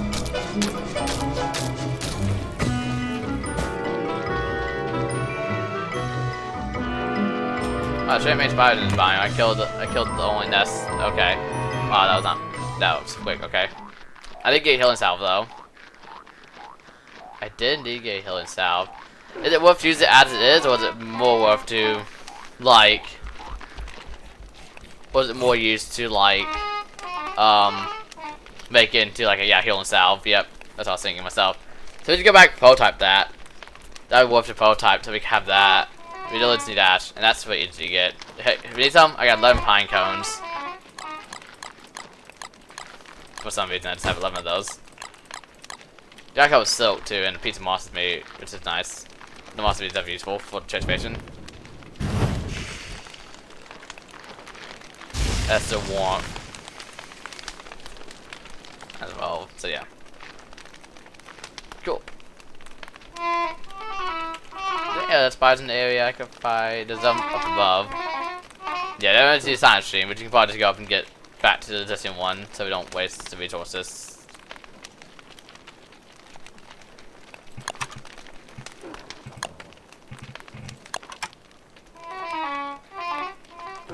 straight main spider didn't find me. I killed the only nest. Okay. Wow, that was not. That was quick. Okay. I did get healing salve though. I did indeed get healing salve. Is it worth to use it as it is, or is it more worth to, like, was it more used to like, make it into like a healing salve? Yep, that's what I was thinking myself. So we need to go back and prototype that. That would be worth to prototype so we can have that. We don't need dash, and that's what you get. Hey, if you need some, I got 11 pine cones. For some reason, I just have 11 of those. Jack was silk too, and a piece of moss is made, which is nice. The moss is definitely useful for the transportation. That's the warmth as well. So yeah, cool. Yeah, the spiders in the area I could find. There's them up above. Yeah, there is the science stream, but you can probably just go up and get back to the existing one, so we don't waste the resources.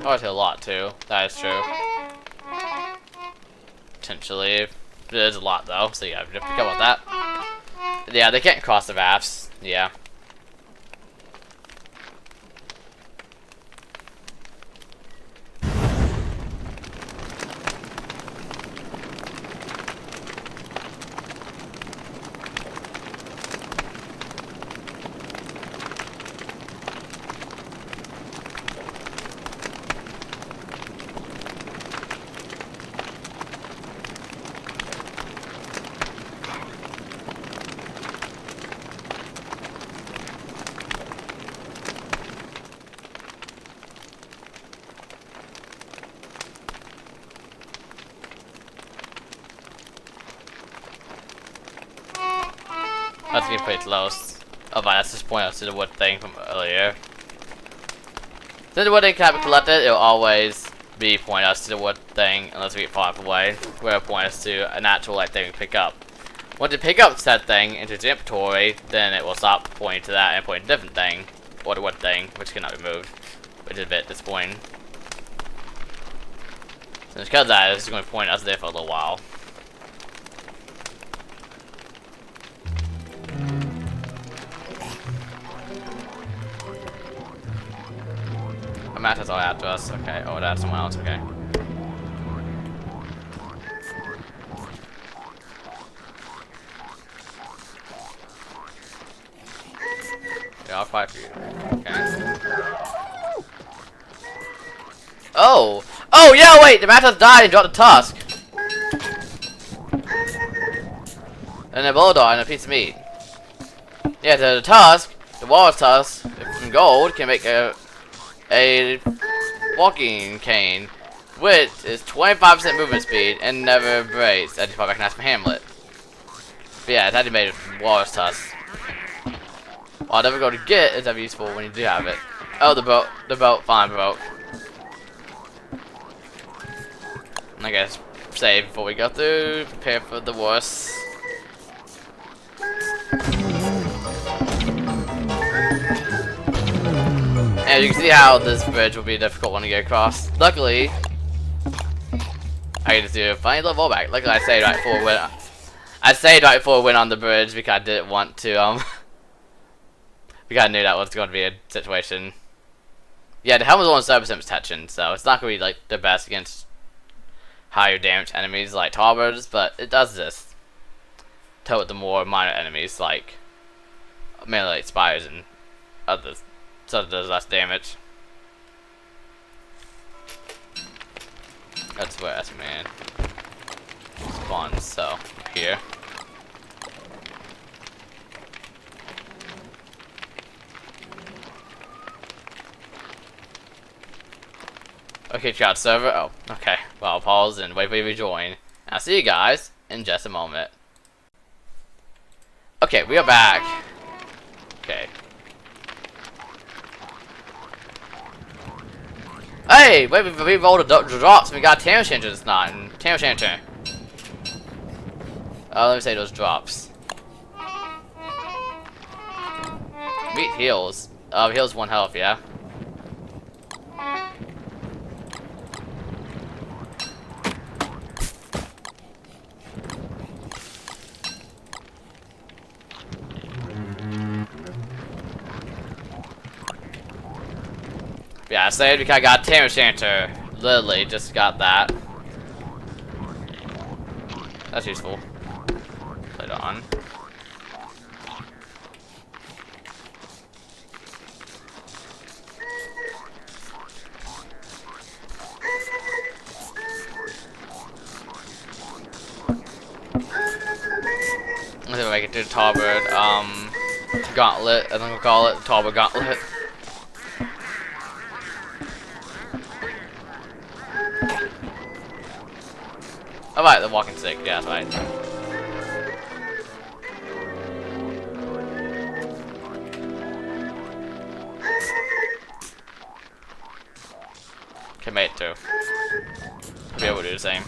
Oh, I hit a lot too. That is true. Potentially, there's a lot though, so yeah, we have to go with that. Yeah, they can't cross the rafts. Yeah. That's getting pretty close. Oh, but that's just pointing us to the wood thing from earlier. Since the wood thing can't be collected, it'll always be pointing us to the wood thing unless we get far enough away, where it'll point us to an actual like thing we pick up. Once you pick up said thing into its inventory, then it will stop pointing to that and point to a different thing, or the wood thing, which cannot be moved, which is a bit disappointing. So because of that, it's going to point us there for a little while. A match is all after us. Okay. Oh, that's someone else. Okay. Yeah, I'll fight for you. Okay. Oh! Oh, yeah, wait! The Matos died and dropped a tusk! And a bulldog and a piece of meat. Yeah, the tusk, the walrus tusk, from gold, can make a walking cane, which is 25% movement speed and never breaks. I just probably recognize from Hamlet. But yeah, it's actually made of walrus tusk. Well, never go to get is ever useful when you do have it. Oh, the boat finally broke. I guess save before we go through. Prepare for the worst. And you can see how this bridge will be a difficult one to get across. Luckily, I can just do a funny little rollback. Luckily, I saved right before we went. I saved right before we went on the bridge because I didn't want to because I knew that was going to be a situation. Yeah, the helmet's only 7% protection, so it's not going to be like the best against higher damage enemies like tarbirds, but it does this to the more minor enemies like mainly like spiders and others, so it does less damage. That's where S-Man spawns, so here. Okay, chat server. Oh, okay. Well, I'll pause and wait for you to join. I'll see you guys in just a moment. Okay, we are back. Okay. Hey, wait, we rolled the drops and we got Tam Shanter this night. And Tam Shanter. Let me say those drops. Meat heals. Heals 1 health, yeah. Yeah, I saved because I got Tamer Enchanter. Literally, just got that. That's useful. Later on. Let's see if I can do the Tallbird, Gauntlet, I think we'll call it, Tallbird Gauntlet. Oh right, the walking stick, yeah, that's right. Okay, made it too. I'll be able to do the same.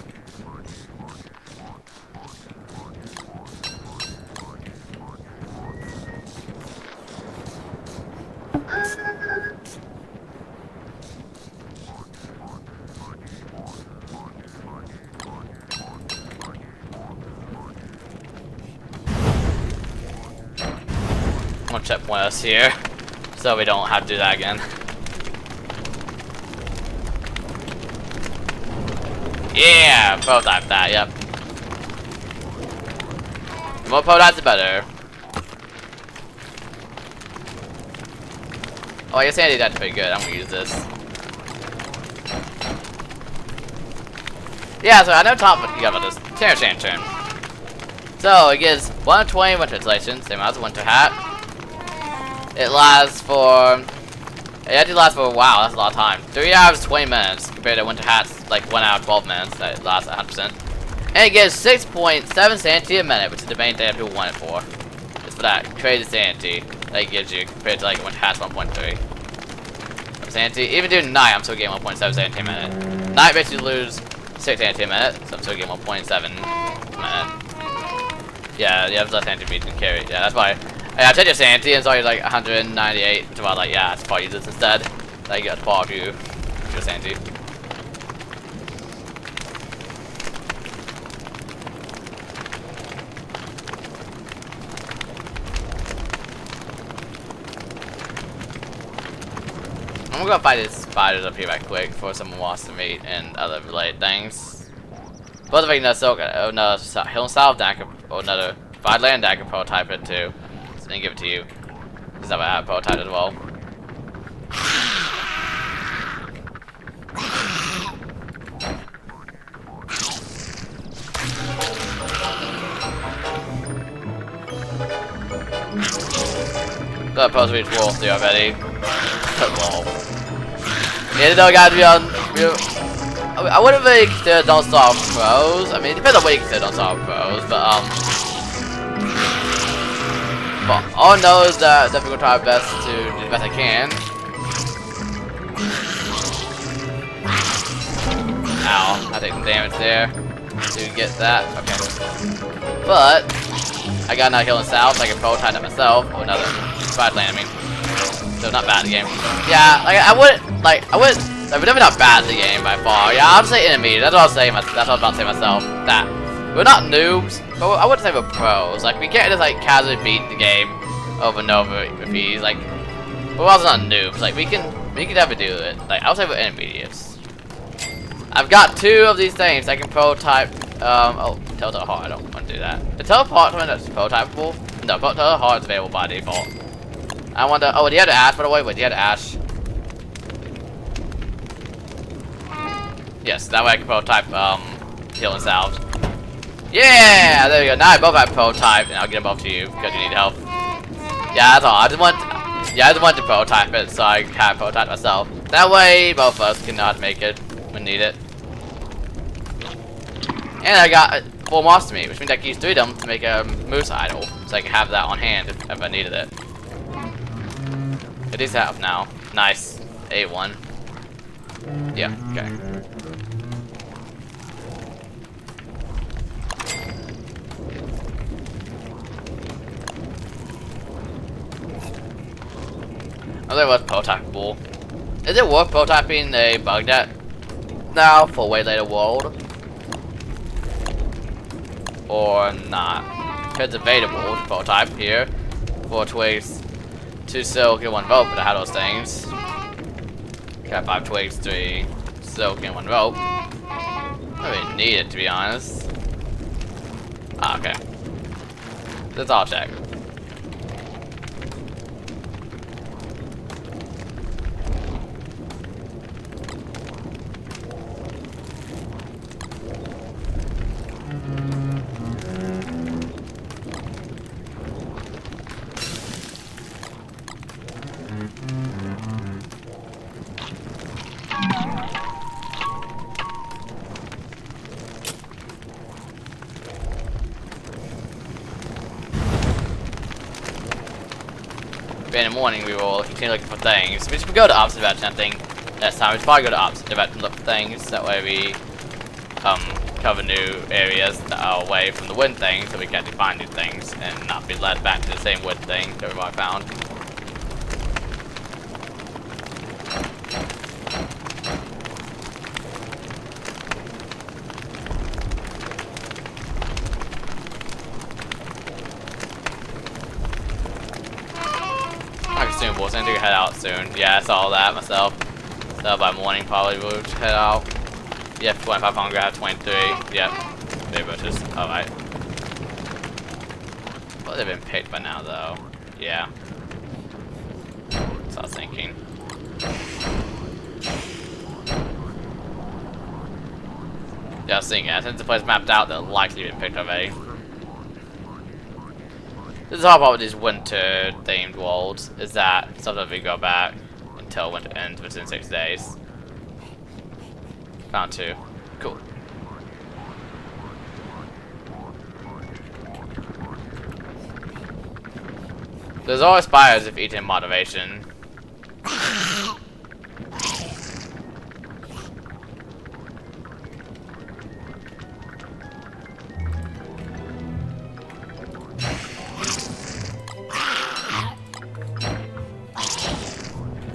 I'm gonna checkpoint us here, so we don't have to do that again. Yeah, prototype that, yep. The more prototypes, the better. Oh, I guess Andy, that's pretty good. I'm gonna use this. Yeah, so I know Tom forgot about this. Tamer Enchanter. So it gives 120 winter translation, same as a winter hat. It lasts for. It actually lasts for a while. That's a lot of time. 3 hours 20 minutes compared to winter hats like 1 hour 12 minutes. That lasts 100%. And it gives 6.7 sanity a minute, which is the main thing people want it for. It's for that crazy sanity that it gives you compared to like winter hats 1.3 sanity. Even during night, I'm still getting 1.7 sanity a minute. Night makes you lose 6 sanity a minute, so I'm still getting 1.7 a minute. Yeah, you have less sanity for you can carry. Yeah, that's why. Yeah, I checked your sanity and it's already like 198. So I was like, yeah, it's probably use this instead. That you got to fall you your sanity. I'm gonna go fight these spiders up here right quick before someone wants to meet and other related things. Both of you know so another Hill and South Dagger or another Fireland Dagger prototype it too. So then give it to you. Because I have prototype as well. So I'm supposed to reach World 3 already. Lol. Yeah, no, guys, I wouldn't really consider Don't Starve pros. I mean, it depends on what you consider Don't Starve pros, but all I know is that definitely gonna try my best to do the best I can. Ow, I take some damage there to get that. Okay. But I got another Hill and South, so I can prototype that myself, or another Fireland, I mean. So not bad in the game. Yeah, like I wouldn't like we're definitely not bad in the game by far. Yeah, I'd say intermediate. That's what I was saying. That's what I was about to say myself. That we're not noobs, but I wouldn't say we're pros. Like we can't just like casually beat the game over and over with ease. Like we're also not noobs. Like we can never do it. Like I would say we're intermediates. I've got 2 of these things. I can prototype. Oh, Telltale Heart. I don't want to do that. The Telltale Heart one that's prototypable. No, Telltale Heart is available by default. I wonder. Oh, do you have to Ash? By the way, wait, do you have to Ash? Yes, that way I can prototype Hill and South. Yeah, there we go. Now I both have prototype, and I'll get them both to you because you need help. Yeah, that's all. I just want to prototype it so I can prototype myself. That way, both of us can know how to make it when need it. And I got 4 monster meat, which means I can use 3 of them to make a moose idol, so I can have that on hand if I needed it. It is out now. Nice. A1. Yeah, okay. Oh, there was prototypable. Is it worth prototyping a bug net now for way later world? Or not? Because it's available to prototype here. 4 twigs. 2 silk and 1 vote, but I had those things. Got 5 twigs, 3 silk, and 1 rope. I don't really need it, to be honest. Ah, okay. Let's all check. In the morning we will continue looking for things. We should go to opposite direction, I think. Next time we should probably go to opposite direction and look for things. That way we cover new areas that are away from the wind thing, so we can actually find new things and not be led back to the same wood thing that we've already found. Soon, boys. I need to head out soon. Yeah, I saw that myself. So by morning, probably we'll head out. Yep, 25 hunger, I have 23. Yep. Maybe bushes. Alright. Well, they've been picked by now, though. Yeah. So I was thinking. Yeah, I was thinking. Since the place mapped out, they're likely been picked already. This is all about these winter-themed worlds, is that sometimes we go back until winter ends within 6 days. Found 2. Cool. There's always spiders if eaten in moderation.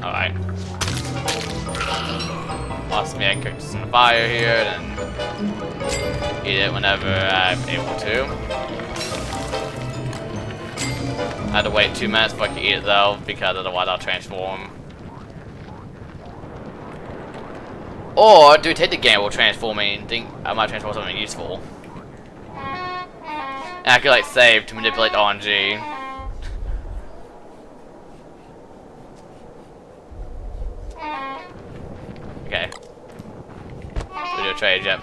Alright. Lost me, I cooked some fire here, and eat it whenever I'm able to. I had to wait 2 minutes before I could eat it though, because otherwise I'll transform. Or do we take the gamble transforming and think I might transform something useful? And I could like save to manipulate RNG. Okay. We do a trade, yep.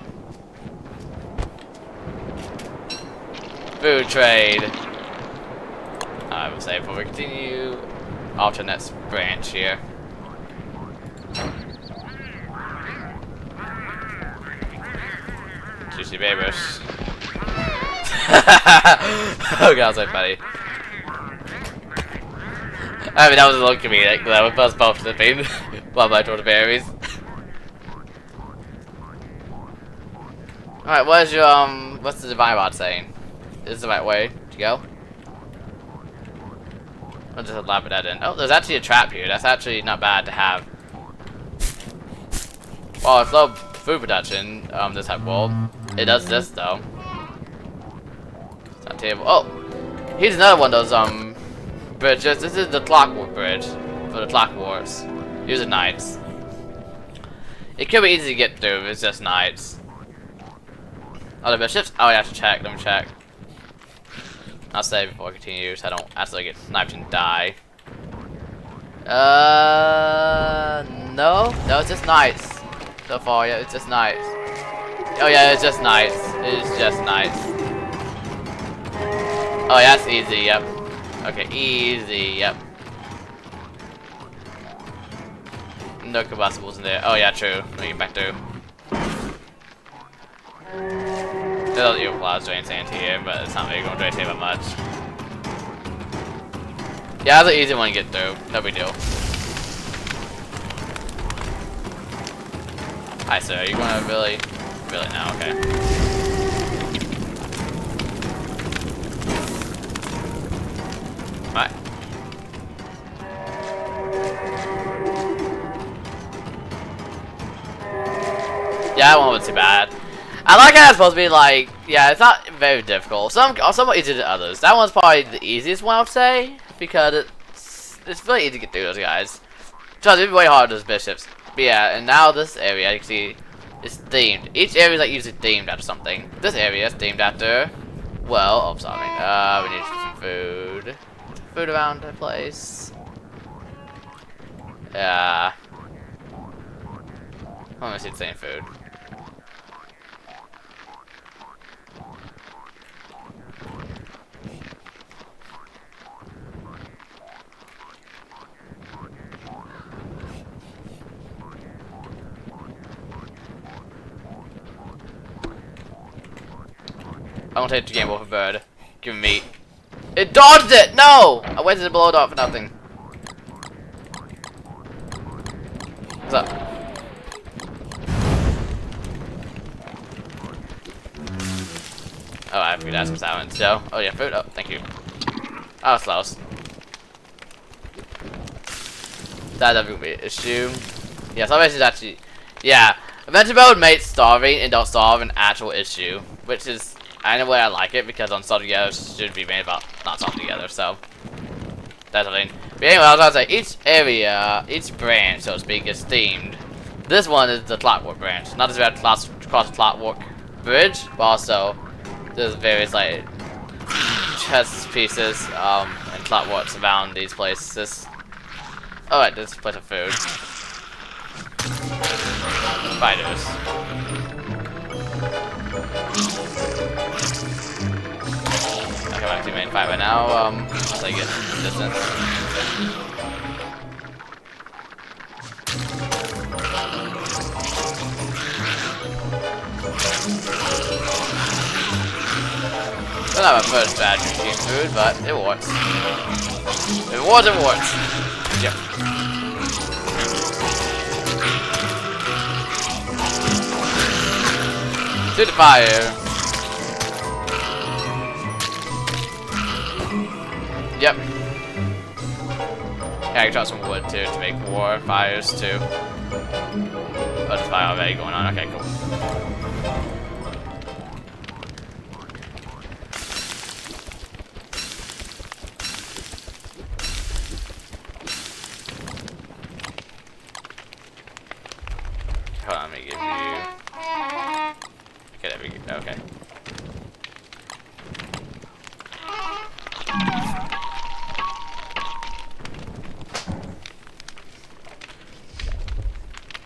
Food trade. I will save before we continue. Alternate branch here. Juicy babies. Oh god, so funny. I mean, that was a little comedic, that was both flipping while I tore the berries. Alright, what's the divine bot saying? Is this the right way to go? I'll just lap that in. Oh, there's actually a trap here. That's actually not bad to have. Well, it's low food production, this type of world. It does this though. It's not table. Oh! Here's another one of those bridges. This is the clockwork bridge for the clock wars. These are nights. It could be easy to get through if it's just nights. Other bishops? Oh, I have to check. Let me check. I'll save before I continue so I don't actually get sniped and die. No, it's just nights. So far, yeah, it's just nights. Oh yeah, it's just nights. It's just nights. Oh yeah, that's easy. Yep. Okay, easy. Yep. No combustibles in there. Oh yeah, true. Let me get back through. There's evil clouds drain sanity here, but it's not really going to drain that much. Yeah, that's an easy one to get through. No big deal. Hi, sir. Are you going to really now? Okay. Alright. Yeah, that one wasn't too bad. I like how it's supposed to be like, yeah, it's not very difficult. Some are somewhat easier than others. That one's probably the easiest one, I would say, because it's really easy to get through those guys. Trust me, it'd be way harder as bishops. But yeah, and now this area, you can see, is themed. Each area is like usually themed after something. This area is themed after, well, oh, sorry. We need some food. Food around the place. Yeah. I want to see the same food. I won't take the game off a bird. Give me meat. It dodged it! No! I waited to blow it up for nothing. What's up? Oh, I have to add some salmon. So, oh yeah, food. Oh, thank you. Oh, it's close. That doesn't be an issue. Yeah, salvation is actually, yeah. Adventure mode makes starving and don't starve an actual issue, which is, in a way I like it, because on Starve Together should be made about not starving together, so that's something. But anyway, I was gonna say, each area, each branch, so to speak, is themed. This one is the Clockwork branch. Not just about cross the Clockwork Bridge, but also there's various like chess pieces and clockworks around these places. Alright, this is a place of food. Spiders. Okay, I'm actually main fight right now. Once I get distance. Don't have a first bad cheap food, but it works. If it works, it works. Yep. To the fire. Yep. Yeah, I can drop some wood too to make more fires too. Oh, there's fire already going on. Okay, cool. Hold on, let me give you. Okay, there we go. Okay.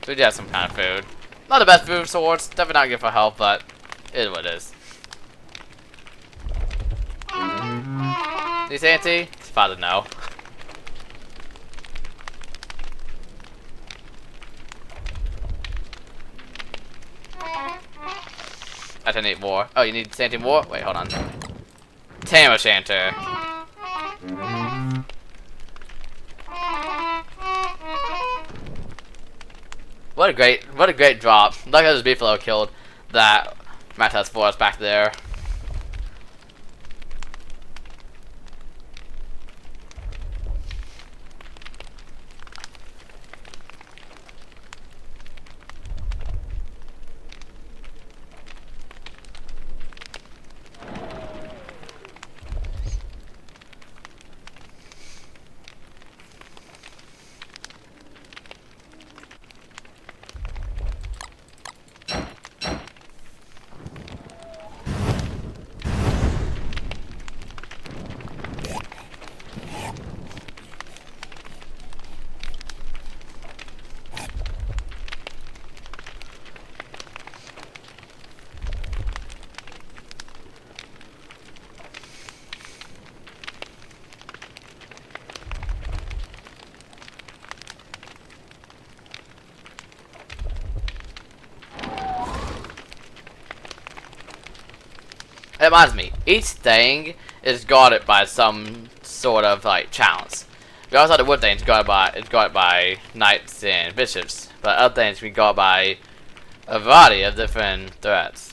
So we do have some kind of food. Not the best food swords, definitely not good for health, but it is what it is. These Auntie? It's father no. I don't need more. Oh, you need Santa more? Wait, hold on. Tam O'Shanter. What a great drop. Look how this beefalo killed that Matt has for us back there. It reminds me, each thing is guarded by some sort of like challenge. We also have the wood things guarded by knights and bishops, but other things we guard by a variety of different threats.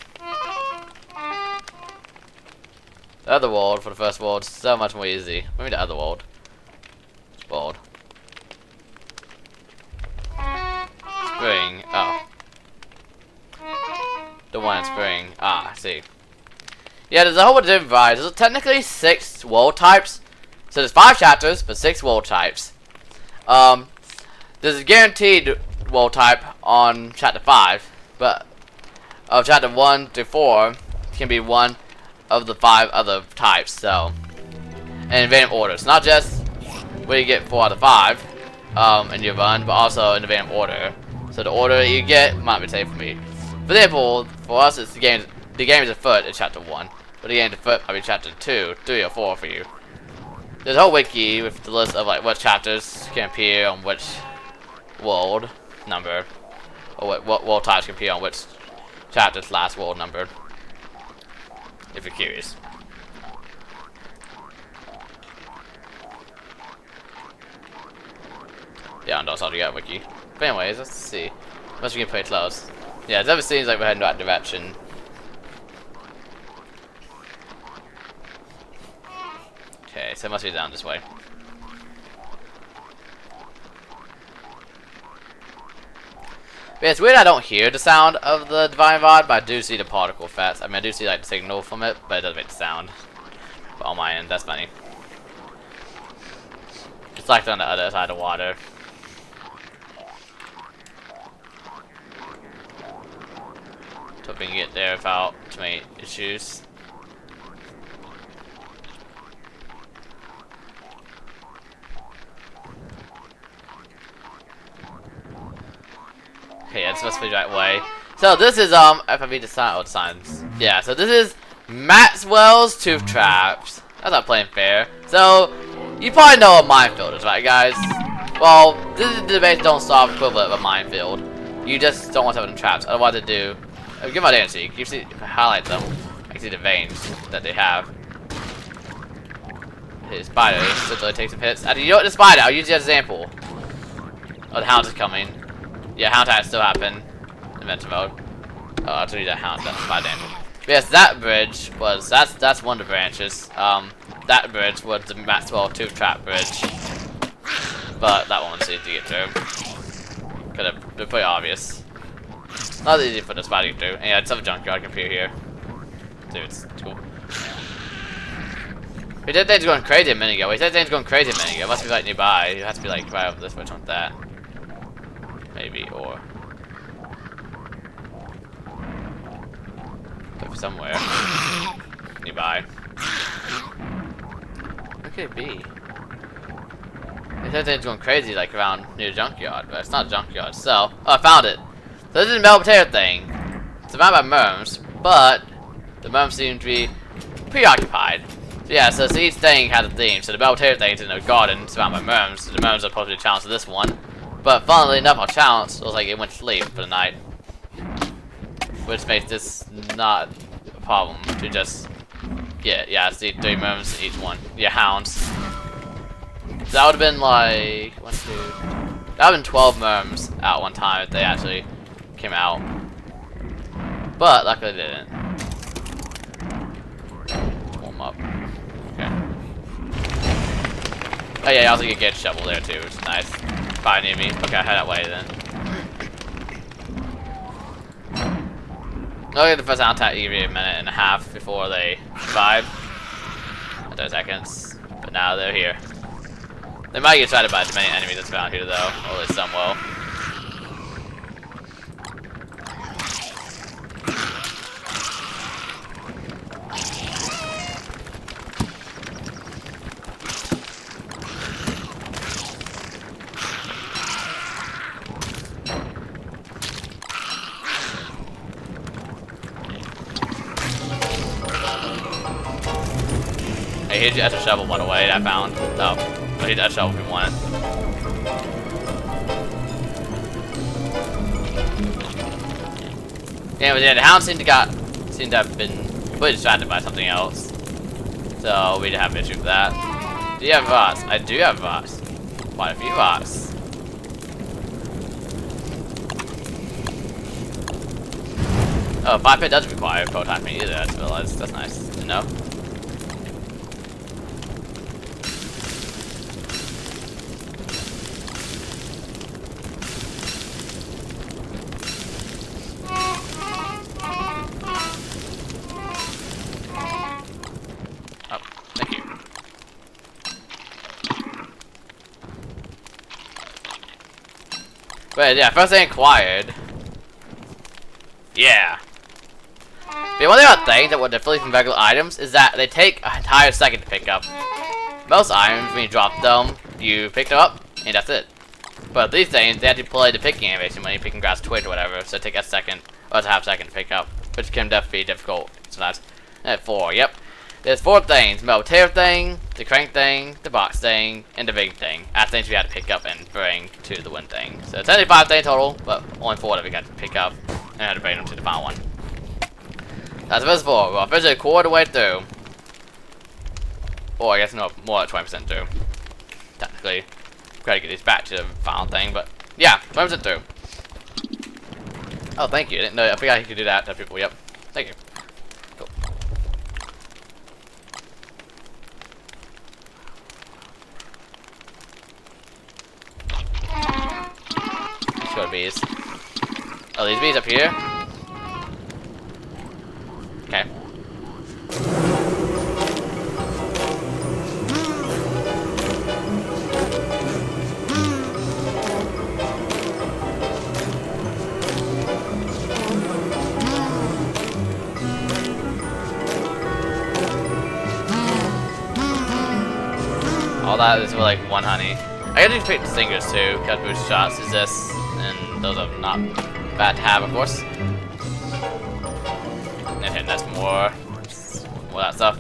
The other world for the first world is so much more easy. Maybe the other world. World. Spring. Oh. The one in spring. Ah, I see. Yeah, there's a whole bunch of different varieties. There's technically 6 world types. So there's 5 chapters, but 6 world types. There's a guaranteed world type on chapter 5, but of chapter 1 to 4 can be one of the 5 other types. So, in random order. It's not just where you get 4 out of 5 in your run, but also in the random order. So the order you get might be safe for me. For example, for us, it's the game is Afoot in chapter 1, but the game is Afoot might be chapter 2, 3, or 4 for you. There's a whole wiki with the list of like what chapters can appear on which world number, or what world types can appear on which chapter's last world number, if you're curious. Yeah, and also you got a wiki. But anyways, let's see. Unless we can play close. Yeah, it never seems like we're heading in the right direction. Okay, so it must be down this way. But it's weird I don't hear the sound of the divine rod, but I do see the particle effects. I mean, I do see like the signal from it, but it doesn't make the sound. But on my end, that's funny. It's like on the other side of the water. Hope we can get there without too many issues. Okay, yeah, this must be the right way. So this is if I read the signs. Yeah, so this is Maxwell's tooth traps. That's not playing fair. So you probably know what minefield is, right, guys? Well, this is the base don't solve equivalent of a minefield. You just don't want to have them traps. Otherwise, they do. Give my dance, you can see if I highlight them. I can see the veins that they have. His spider simply takes some hits. You know what, the spider? I'll use the example. Oh, the hound is coming. Yeah, hound attacks still happen. Adventure mode. Oh, I'll do that hound. That's my damage. But yes, that bridge was that's one of the branches. That bridge was the Maxwell tooth trap bridge. But that one was easy to get through. They're pretty obvious. Not easy for the spider to do. And yeah, it's a junkyard computer here. Dude, it's cool. We did things going crazy a minute ago. We said things going crazy a minute ago. It must be like nearby. It has to be like right over this way, on that. Maybe, or somewhere nearby. What could it be? They said things going crazy like around near the junkyard, but it's not a junkyard. So, oh, I found it. So this is a metal potato thing. It's surrounded by merms, but the merms seem to be preoccupied. So yeah, so each thing has a theme. So the metal potato thing is in a garden surrounded by merms. So the merms are supposed to be challenged to this one. But funnily enough, our challenge was like it went to sleep for the night. Which makes this not a problem. To just yeah, see 3 merms in each one. Yeah, hounds. So that would have been like 1, 2. That would have been 12 merms at one time if they actually came out, but luckily they didn't. Warm up. Okay. Oh yeah, you also get a shovel there too, which is nice. Probably near me. Okay, I head that way then. I'll get the first attack every minute and a half before they survive. 30 seconds, but now they're here. They might get excited by the many enemies that's found here though, or at least some will. Hey, here's your extra shovel, by the way, that I found. Oh, here's that shovel if you want it. Yeah, but yeah, the hound seemed to have been completely distracted by something else. So we didn't have an issue with that. Do you have rocks? I do have rocks. Quite a few rocks. Oh, 5-pit doesn't require prototyping either, I just realized. That's nice to know. But yeah, first thing acquired. Yeah. The one thing about things that were differently from regular items is that they take an entire second to pick up. Most items, when you drop them, you pick them up, and that's it. But these things, they have to play the picking animation when you're picking grass, twig, or whatever, so it takes a second, or it's a half second to pick up, which can definitely be difficult sometimes. And 4, yep. There's 4 things: the metal tail thing, the crank thing, the box thing, and the big thing. That's things we had to pick up and bring to the wind thing. So it's only 5 things total, but only 4 that we got to pick up, and had to bring them to the final one. That's the first 4. We're officially a quarter way through. Or I guess no, more than 20% through. Technically. Gotta get these back to the final thing, but yeah, 20% through. Oh, thank you. I didn't know. I forgot you could do that to people. Yep. Thank you. Cool. Let's go to bees. Oh, these bees up here? Okay. All that is for like 1 honey. I gotta pick the stingers too, because boost shots is this, and those are not bad to have, of course. And hitting this more of that stuff.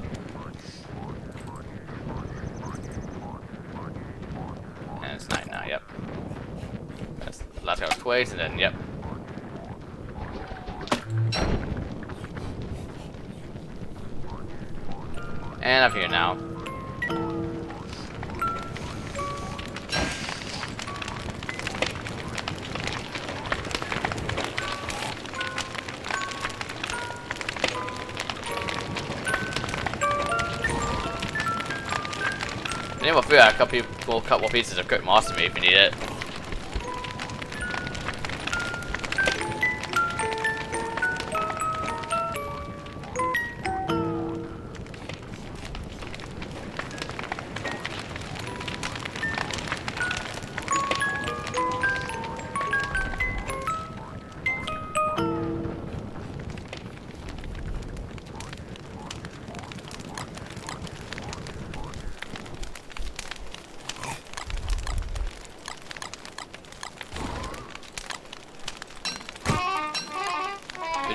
And it's night now, yep. That's last couple of twigs, and then, yep. And up here now. I think we'll figure out a couple pieces of cooked moss to me if you need it.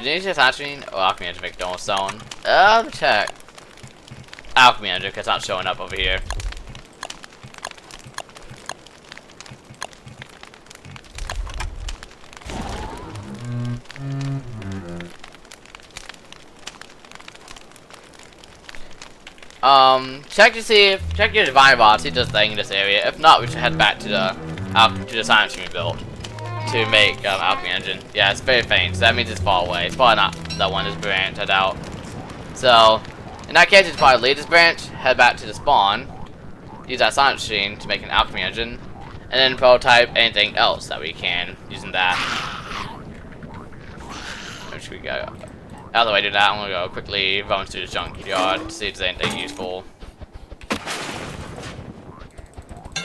Did you just hatching? Oh, alchemy engine make dome stone. Let me check. Alchemy engine, because it's not showing up over here. Check your divine boss, he does thing in this area. If not, we should head back to the science we built to make alchemy engine. Yeah, it's very faint, so that means it's far away. It's probably not that one, this branch, I doubt. So, in that case, it's probably leave this branch, head back to the spawn, use that science machine to make an alchemy engine, and then prototype anything else that we can using that. Where should we go? Out of the way to that, I'm gonna go quickly run to the junkyard to see if there's anything useful.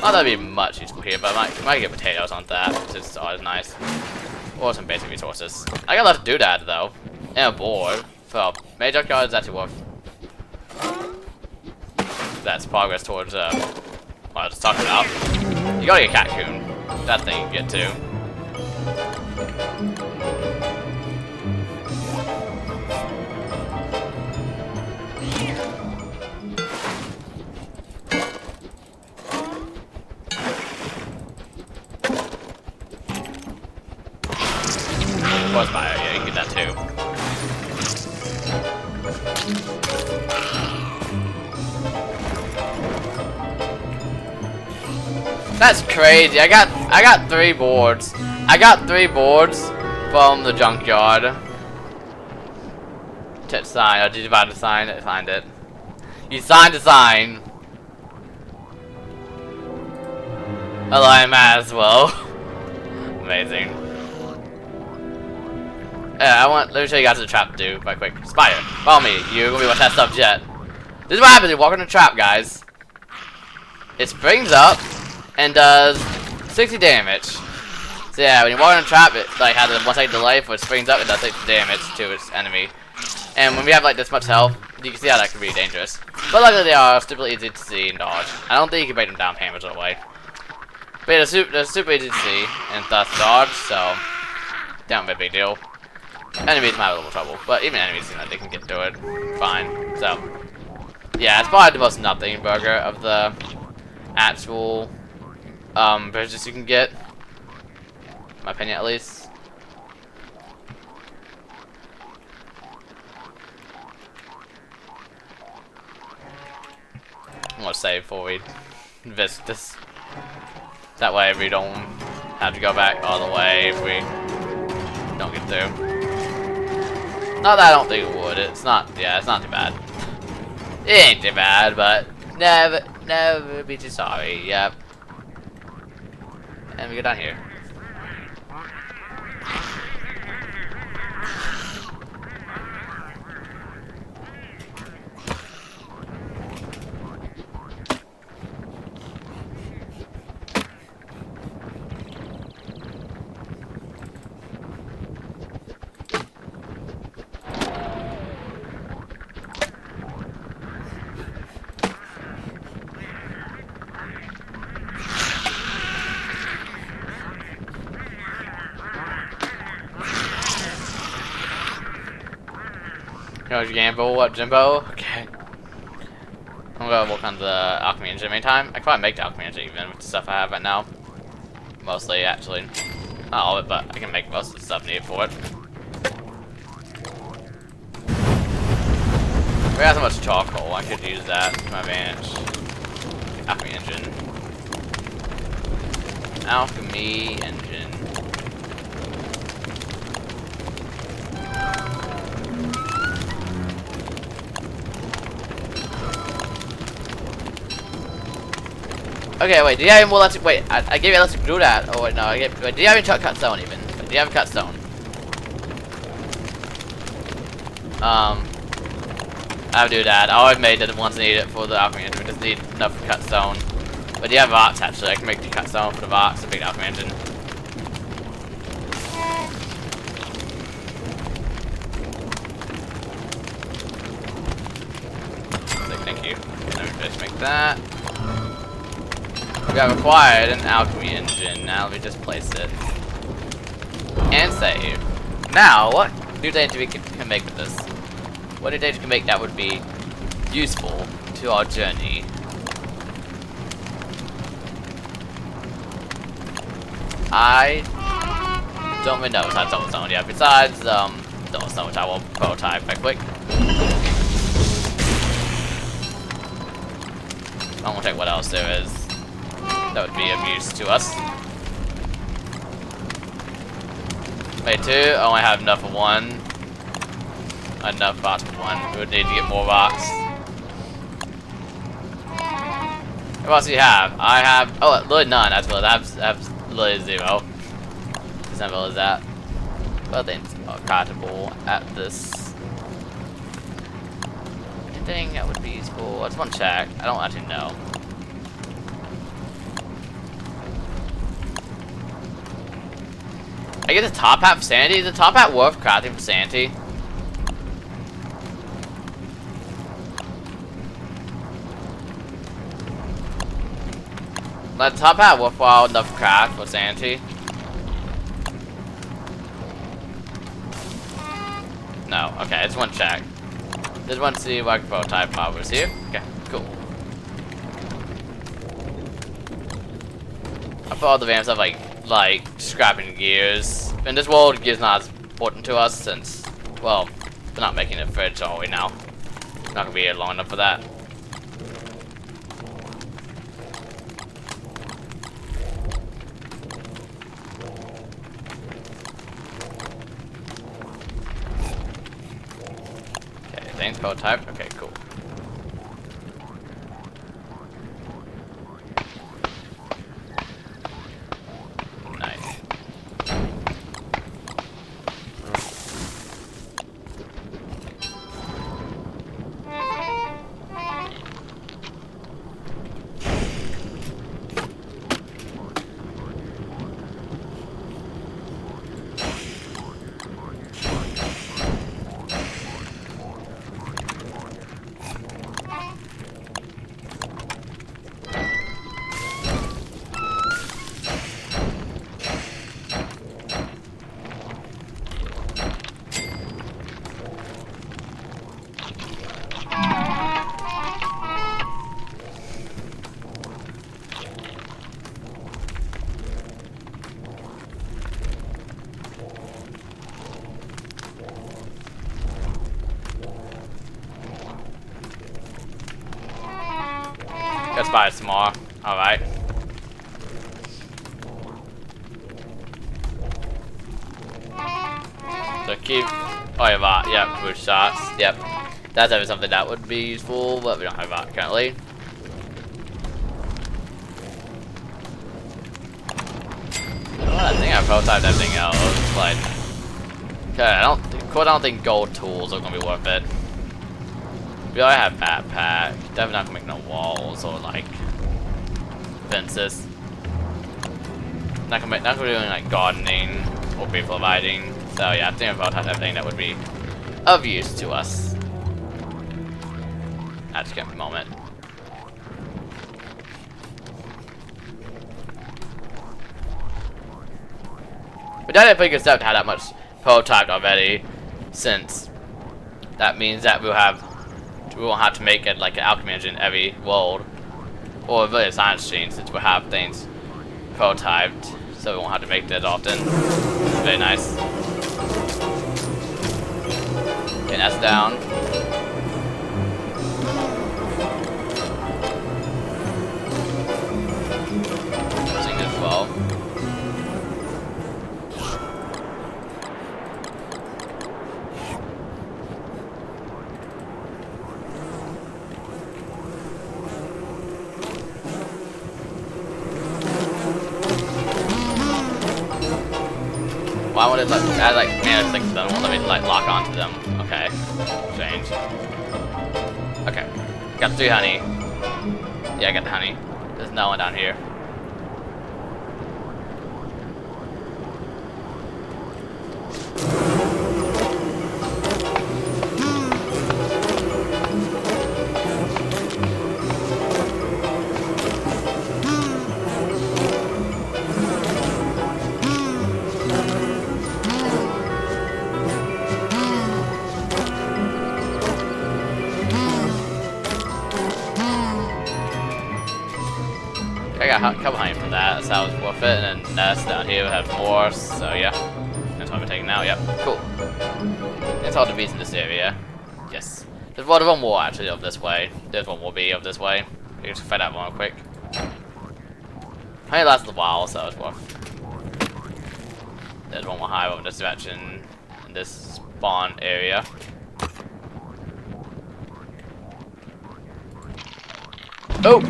Not that would be much useful here, but I might get potatoes on that, which is always nice. Or some basic resources. I got left to do that though. And a board. So, major junkyard is actually worth. That's progress towards what I was talking about. You gotta get Catcoon. That thing you can get to. Was my area, you can get that too. That's crazy. I got 3 boards. I got 3 boards from the junkyard. Check sign. Oh, did you about to sign it? Signed it. You signed the sign. Well, I might as well. Amazing. Yeah, let me show you guys what the trap do right quick. Spider, follow me. You're gonna be watching that stuff jet. This is what happens when you walk in the trap, guys. It springs up and does 60 damage. So yeah, when you walk in a trap, it like has a 1 second delay before it springs up and does like damage to its enemy. And when we have like this much health, you can see how that can be dangerous. But luckily they are super easy to see and dodge. I don't think you can break them down hammers right away. But yeah, they're super easy to see and thus dodge, so don't be a big deal. Enemies might have a little trouble, but even enemies seem like they can get through it fine. So yeah, it's probably the most nothing burger of the actual bridges you can get. In my opinion, at least. I'm gonna save before we visit this. That way we don't have to go back all the way if we don't get through. Not that I don't think it would. It's not. Yeah, it's not too bad. It ain't too bad, but never be too sorry. Yep. And we go down here. Gamble, what, Jimbo? Okay. I'm gonna work on the alchemy engine meantime. I can probably make the alchemy engine even with the stuff I have right now. Mostly, actually. Not all of it, but I can make most of the stuff needed for it. We have so much charcoal, I could use that to my advantage. Alchemy engine. Alchemy engine. Okay, wait, do you have any more electric? Wait, I gave you electric glue that. Oh, wait, no, wait, do you have any cut stone even? Do you have a cut stone? I'll do that. I already made the ones needed for the alchemy engine. We just need enough cut stone. But do you have rocks actually? I can make the cut stone for the rocks to make the alchemy engine. Thank you. Let me just make that. We have acquired an alchemy engine. Now let me just place it. And save. Now, what new things we can make with this? What new things we can make that would be useful to our journey? I don't really know besides double stone. Yeah, besides double stone, which I will prototype right quick. I won't check what else there is that would be of use to us. Wait, 2? I only have enough for 1. Enough rocks for 1. We would need to get more rocks. What else do you have? I have, oh, literally none. That's good. I have literally 0. As simple as that. Well, things are compatible at this. Anything that would be useful? I just want to check. I don't actually know. I get the top hat for sanity. Is the top hat worth crafting for sanity? Like, the top hat worthwhile enough to craft for sanity? No. Okay, I just want to check. Just want to see if I can prototype powers here. Okay, cool. I put all the random stuff like scrapping gears. In this world, gears not as important to us since, well, we're not making a fridge, are we now? Not gonna be here long enough for that. Okay, things prototype. Okay, cool. Let's buy some more. Alright. So keep. Oh, yeah, that. Yep, food shots. Yep. That's definitely something that would be useful, but we don't have that currently. I think I prototyped everything else. Like, okay, I don't think gold tools are gonna be worth it. We already have backpack. Definitely not gonna make no walls or like fences. Not gonna be doing like gardening or tree providing. So yeah, I think I prototyped everything that would be of use to us at this current moment. But that is a pretty good step to have that much prototyped already, since that means that we won't have to make it like an alchemy engine every world, or really a science machine, since we have things prototyped, so we won't have to make that often. Very nice. Okay, that's down. Zinc as well. Why would it let I like manage things to them? Won't let me like lock onto them. Okay. Strange. Okay. Got 3 honey. Yeah, I got the honey. There's no one down here. I got a couple honey from that, so that was worth it, and then that's down here we have more, so yeah. That's what we're taking now, yep. Cool. That's all the bees in this area. Yes. There's one more actually of this way. There's one more bee of this way. We can just find out one real quick. Honey lasts a while, so it's worth. There's one more hive in this direction, in this spawn area. Oh!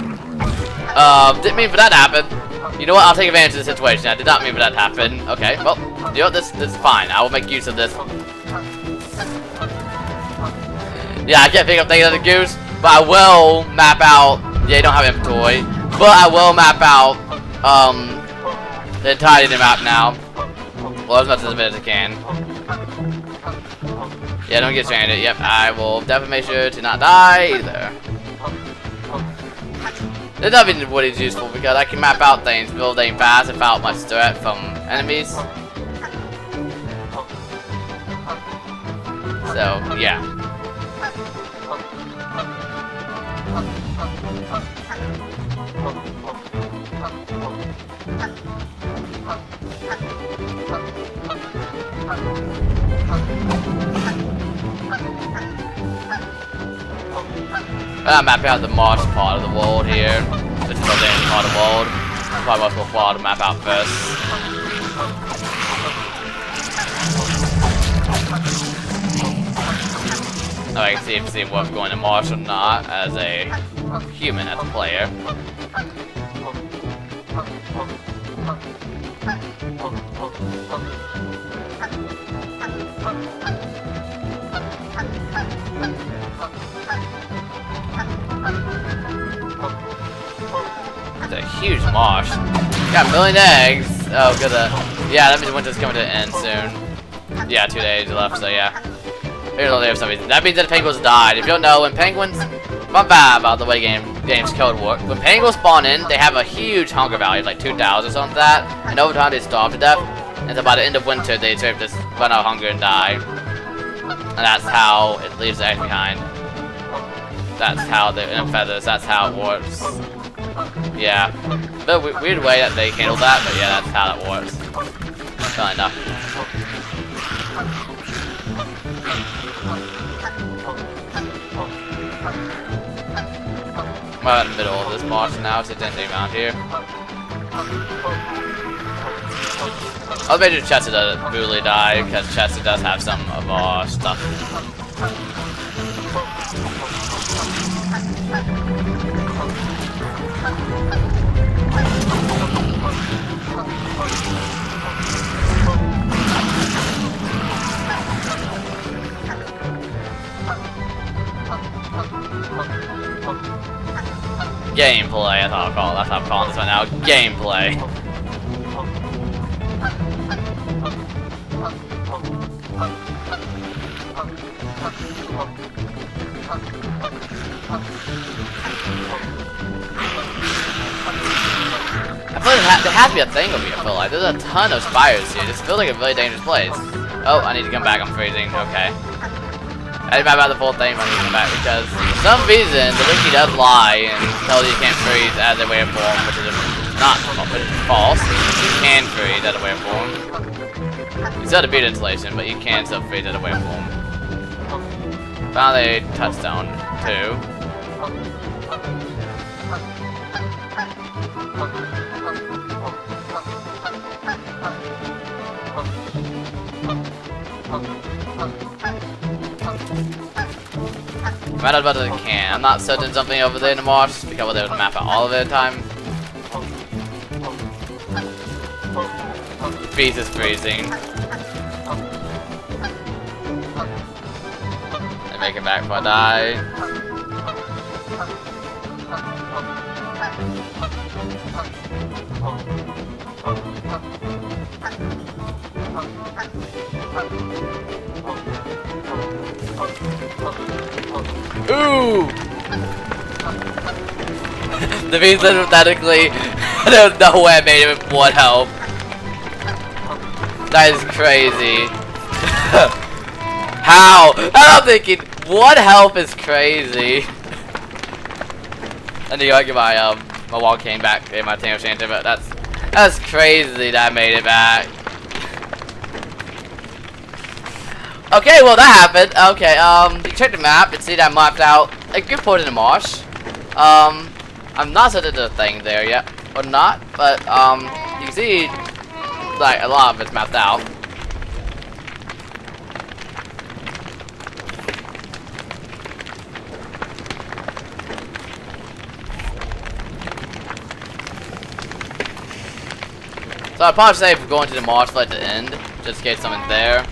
Didn't mean for that to happen. You know what? I'll take advantage of the situation. I did not mean for that to happen. Okay, well, you know what? This is fine. I will make use of this. Yeah, I can't pick up things as a goose, but I will map out. Yeah, you don't have inventory, but I will map out the entirety of the map now. Well, as much as I can. Yeah, don't get stranded. Yep, I will definitely make sure to not die either. There's nothing what is useful because I can map out things building fast without much threat from enemies. So, yeah. I'm mapping out the marsh part of the world here. This is the main part of the world. Probably most worthwhile to map out first. Oh, I can see if it's worth going to marsh or not as a human, as a player. It's a huge marsh. Got a million eggs. Oh, good. Yeah, that means winter's coming to an end soon. Yeah, 2 days left, so yeah. Here's all there for some reason. That means that the penguins died. If you don't know, when penguins... Fun fact about the way game's code work. When penguins spawn in, they have a huge hunger value, like 2,000 or something like that. And over time, they starve to death. And so by the end of winter, they sort of just run out of hunger and die. And that's how it leaves the eggs behind. That's how they're in feathers. That's how it works. Yeah. The weird way that they handle that, but yeah, that's how that works. Not enough. We're in the middle of this march now, so it didn't leave around here. I'll bet you Chester doesn't really die, because Chester does have some of our stuff. Gameplay, that's how I'm calling this one now. Gameplay. I feel like there has to be a thing over here, I feel like. There's a ton of spires here. This feels like a really dangerous place. Oh, I need to come back. I'm freezing. Okay. I didn't map out the full thing, but I need to come back because for some reason the wiki does lie and tells you can't freeze as a waveform, which is not false. You can freeze as a waveform. You still have to beat insulation, but you can still freeze as a waveform. Found a touchstone too. Right about the can. I'm not certain something over there in the marsh because they would map out all of it in time. Beast is freezing. I make it back before I die. Ooh! The beast synthetically, there's no way I made it with 1 health. That is crazy. How? I'm thinking 1 health is crazy. I need to get my wall came back in my Tamer Shanty, but that's crazy that I made it back. Okay, well that happened. Okay, you check the map and see that I mapped out a good point in the marsh. I'm not certain there's a thing there yet, or not, but you can see like a lot of it's mapped out. So I'd probably say if we're going to the marsh at the end, just in case someone's there.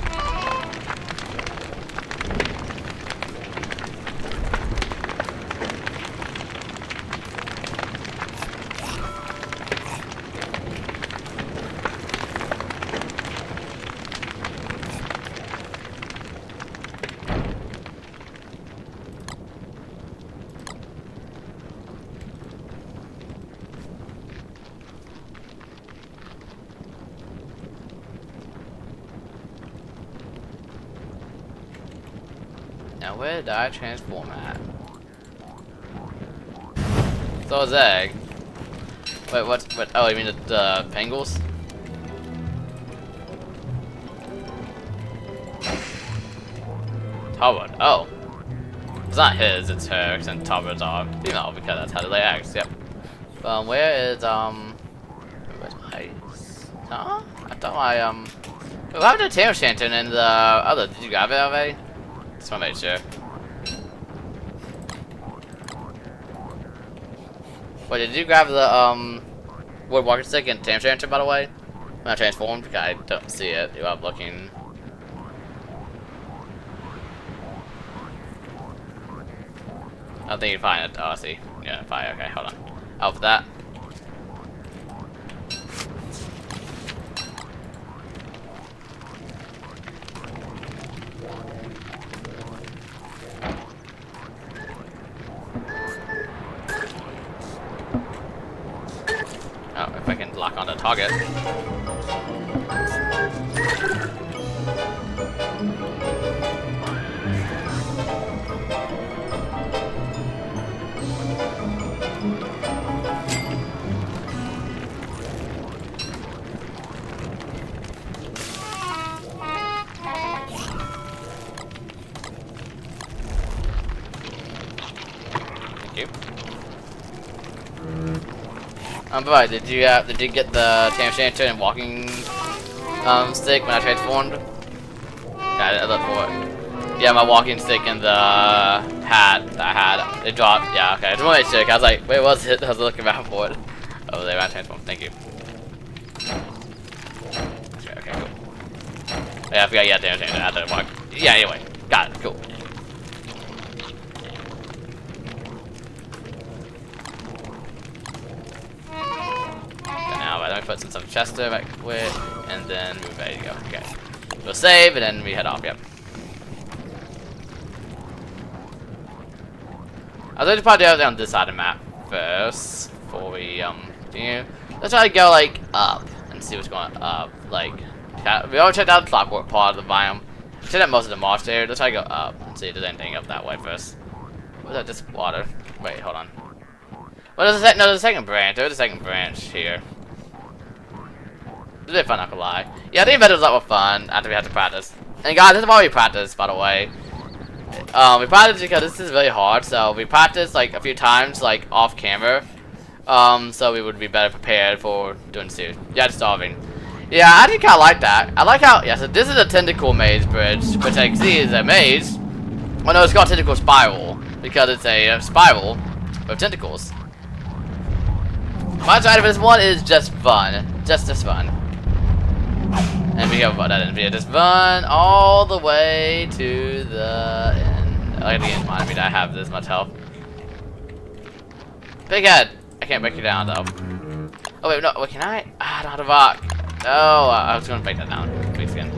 Now where did I transform at? So is egg. Wait, what? Oh, you mean the Pangles? Tobard. Oh. It's not his, it's her, and Tobard's are. You know, because that's how they lay eggs, yep. Where is, where's my... Huh? I thought my, what happened to Tamer Shanty and the other? Did you grab it already? Just wanna make sure. Wait, did you grab the, wood walking stick and Tamer Shanty, by the way? When I transformed? Because I don't see it. You are looking. I don't think you find it. Oh, I see. Yeah, fine. Okay, hold on. Out for that. Oh, if I can lock on the target. Thank you. But did you get the Tam and walking stick when I transformed? Yeah, I looked for it. Yeah, my walking stick and the hat that I had, it dropped. Yeah, okay. I just want to make sure. I was like, wait, what's it? I was looking around for it. Oh, they ran transformed. Thank you. Okay, cool. Yeah, I forgot you had Tam after the walk. Yeah, anyway, got it. Cool. Let me put some Chester back quick, and then we're ready to go. Okay. We'll save, and then we head off, yep. I was going to probably do it on this side of the map first, before we, let's try to go, like, up, and see what's going up. Like, we already checked out the clockwork part of the biome. We checked out most of the marsh there. Let's try to go up, and see if there's anything up that way first. What is that, just water? Wait, hold on. Well, there's a second branch. There's a second branch here. It's a bit fun, not gonna lie. Yeah, I think battles that were fun after we had to practice. And guys, this is why we practice, by the way. We practice because this is really hard, so we practice like a few times, like off camera. So we would be better prepared for doing the series. Yeah, it's starving. Yeah, I think I like that. I like how, yeah, so this is a tentacle maze bridge, which I can see is a maze. Well, no, it's called tentacle spiral, because it's a spiral with tentacles. My side of this one is just fun. Just fun. And we have about that in video. Just run all the way to the end. I gotta remind me that I have this much health. Big head! I can't break you down though. Oh wait, no, wait, can I? Ah, I don't have a rock. Oh, I was gonna break that down. Please again.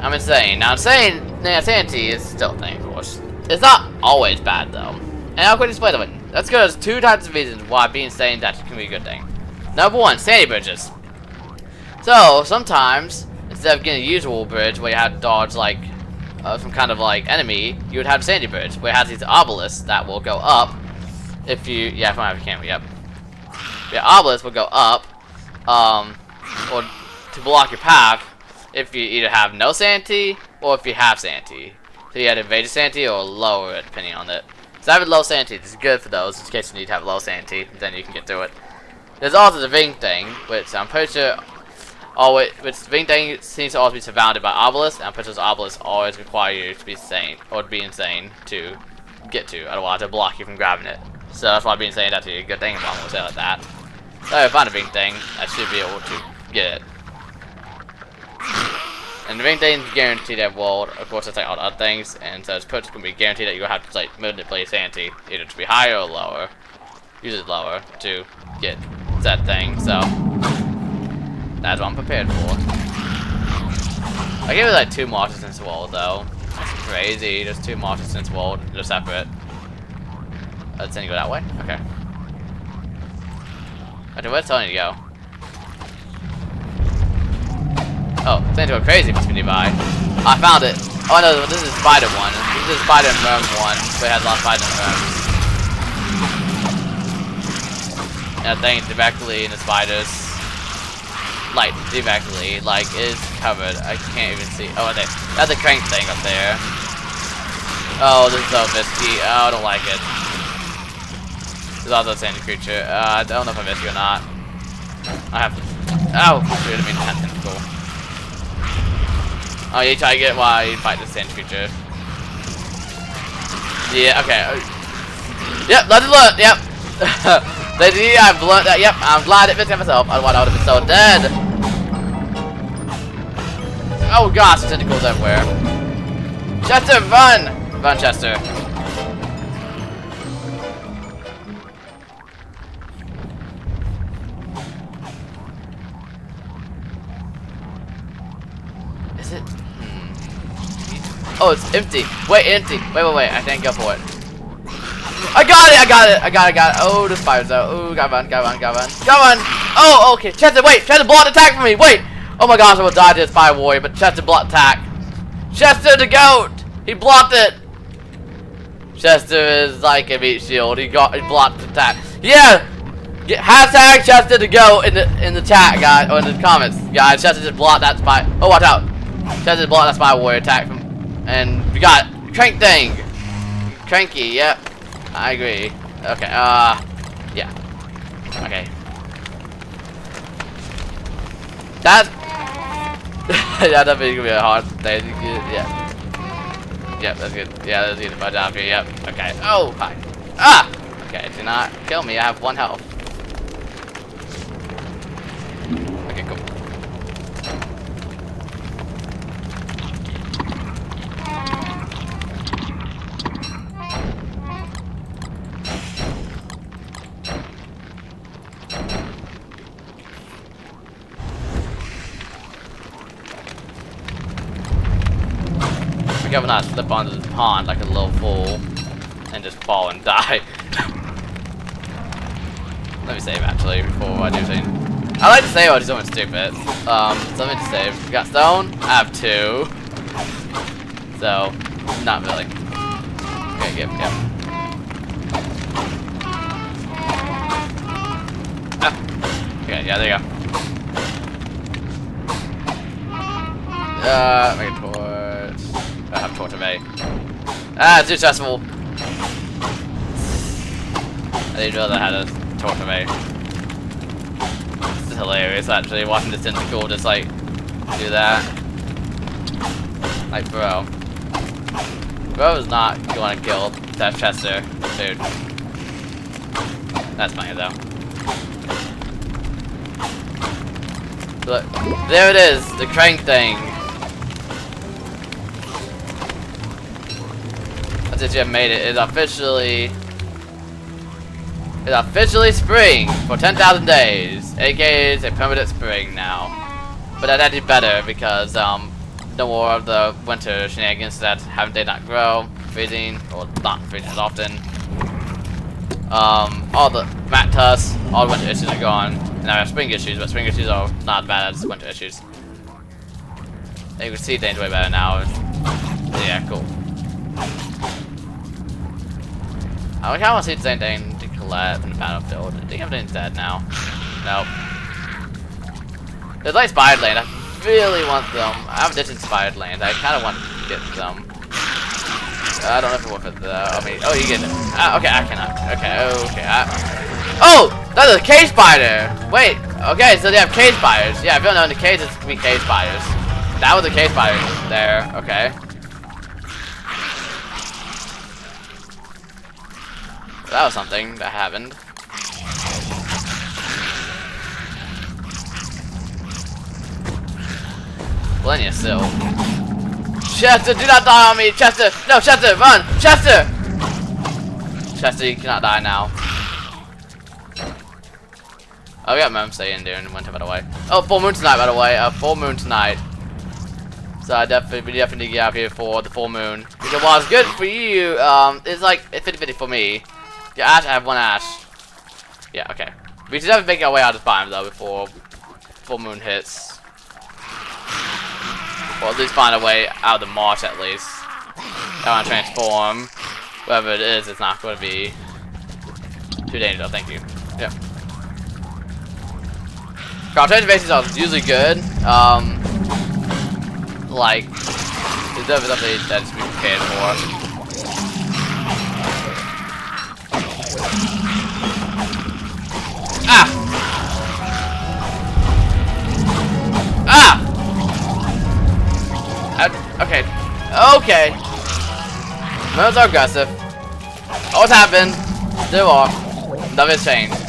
I'm insane. Now, insanity is still a thing, of course. It's not always bad though. And I'll quickly explain it. That's good. There's two types of reasons why being insane that can be a good thing. Number one, sanity bridges. So, sometimes, instead of getting a usual bridge where you have to dodge, like, some kind of, like, enemy, you would have a sandy bridge, where it has these obelisks that will go up if you, yeah, if I have a camera, yep. The obelisk will go up, or to block your path if you either have no sanity, or if you have sanity. So you have to raise your sanity or lower it, depending on it. So having low sanity is good for those, in case you need to have low sanity, then you can get through it. There's also the ring thing, which I'm pretty sure which ring thing seems to always be surrounded by obelisks, and I'm pretty sure obelisks always require you to be sane, or to be insane to get to, otherwise they'll block you from grabbing it. So that's why being insane is actually a good thing, if I'm gonna say it like that. So if I find a ring thing, I should be able to get it. And the ring thing is guaranteed at world, of course it's like all the other things, and so it's pretty gonna be guaranteed that you're gonna have to like manipulate sanity, either to be higher or lower. Usually lower to get that thing, so that's what I'm prepared for. I gave it like 2 more since world though. That's crazy. There's 2 more since world. They're separate. Let's then go that way. Okay. Okay, where's telling you to go? Oh, it's going to go crazy. Must be nearby. I found it. Oh no, this is spider one. This is spider and worm one. But it has a lot of spider and worms. And I think directly in the spiders. Like, directly, like, is covered. I can't even see. Oh, there. That's a crank thing up there. Oh, this is so risky. Oh, I don't like it. There's also a sandy creature. I don't know if I missed you or not. I have to. Oh, shoot, I mean, that's tentacle. Oh, you try to get it while you fight the sandy creature. Yeah, okay. Yep, let's look. Yep. I've learned that. Yep, I'm glad it missed myself. Otherwise, I would have been so dead. Oh gosh, tentacles everywhere. Chester, run! Run, Chester. Is it? Oh, it's empty. Wait, empty. Wait. I can't go for it. I got it. Oh, the spider's out. Oh, gotta run. Oh, okay. Chester, wait. Chester blocked attack for me. Wait. Oh my gosh, I will die to the spider warrior, but Chester blocked attack. Chester the goat. He blocked it. Chester is like a meat shield. He blocked attack. Yeah. Hashtag Chester the goat in the chat, guys, or in the comments, guys. Chester just blocked that spider. Oh, watch out. Chester blocked that spider warrior attack from, and we got crank thing. Cranky. Yep. I agree. Okay, yeah. Okay. That's yeah, that'd be gonna be a hard thing. Yeah. Yep, that's good. Yeah, that's good. If I die here, yep. Okay. Oh, hi. Ah! Okay, do not kill me. I have 1 health. Okay, cool. Be careful not to slip onto the pond like a little fool and just fall and die. Let me save actually before I do anything. I like to save while I do something stupid. Something to save. We got stone. I have 2. So, not really. Okay, yep. Ah. Okay, yeah, there you go. Make a torch. I have torch of A. Ah, it's too stressful. I didn't know that I had a torch of A. This is hilarious, actually, watching this tentacle just, like, do that. Like, bro. Bro is not going to kill that Chester, dude. That's funny, though. Look, there it is, the crank thing. That's it, you have made it. It's officially spring for 10,000 days, aka it's a permanent spring now. But that's actually better because no more of the winter shenanigans that they not grow, freezing, or not freezing as often. All the mat tusks, all the winter issues are gone. And I have spring issues, but spring issues are not as bad as winter issues. And you can see things way better now. Yeah, cool. I kind of want to see the same thing to collect in the battlefield. I think everything's dead now. Nope. There's like Spired Land. I really want them. I have ditched Spired Land. I kind of want to get them. I don't know if it's worth it though. I mean, oh, you get it. Okay, I cannot. Okay, okay. Oh! That's a cave spider! Wait, okay, so they have cave spiders. Yeah, if you don't know, in the caves, it's gonna be cave spiders. That was a cave spider there. Okay. That was something that happened. Plenty of silk. Chester, do not die on me! Chester! No, Chester, run! Chester! Chester, you cannot die now. Oh, we got Mom staying there in the winter, by the way. Oh, full moon tonight, by the way. Full moon tonight. So we definitely get out here for the full moon. Because while it's good for you, it's like 50-50 for me. Yeah, Ash, I have 1 Ash. Yeah, okay. We should definitely make our way out of this biome though before full moon hits. Or at least find a way out of the marsh at least. I want to transform. Whatever it is, it's not going to be too dangerous. Thank you. Yeah. Concentration bases are usually good. Like, it's definitely something that needs to be prepared for. Ah! Ah! Okay. Okay. Moons are aggressive. Always have been. Still are. Nothing's changed.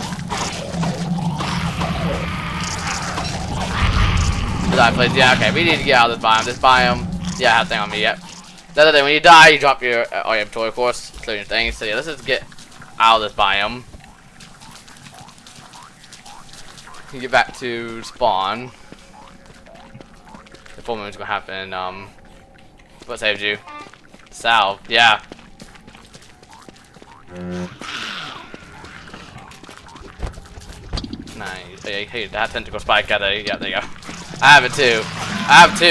Yeah, okay, we need to get out of this biome. This biome, yeah, I have thing on me yet. The other thing, when you die, you drop your inventory, of course, including things. So yeah, let's just get out of this biome. You get back to spawn. The full moon's gonna happen. What saved you? Salve, yeah. Nice. Hey, that tentacle spike got a. Yeah, there you go. I have it too. I have 2.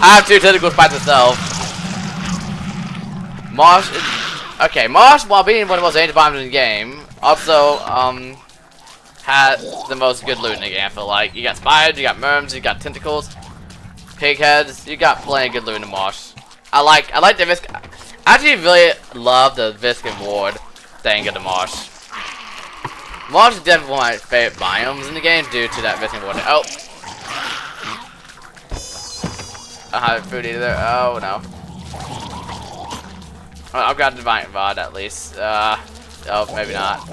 I have 2 tentacle spikes myself. Marsh is, okay, Marsh, while being one of the most dangerous biomes in the game, also had the most good loot in the game. I feel like you got spiders, you got merms, you got tentacles, pig heads. You got plenty of good loot in the Marsh. I like the Visk. I actually really love the Visk and Ward thing in the Marsh. Marsh is definitely one of my favorite biomes in the game due to that missing water. Oh! I don't have food either. Oh no. Oh, I've got Divine VOD at least. Oh, maybe not.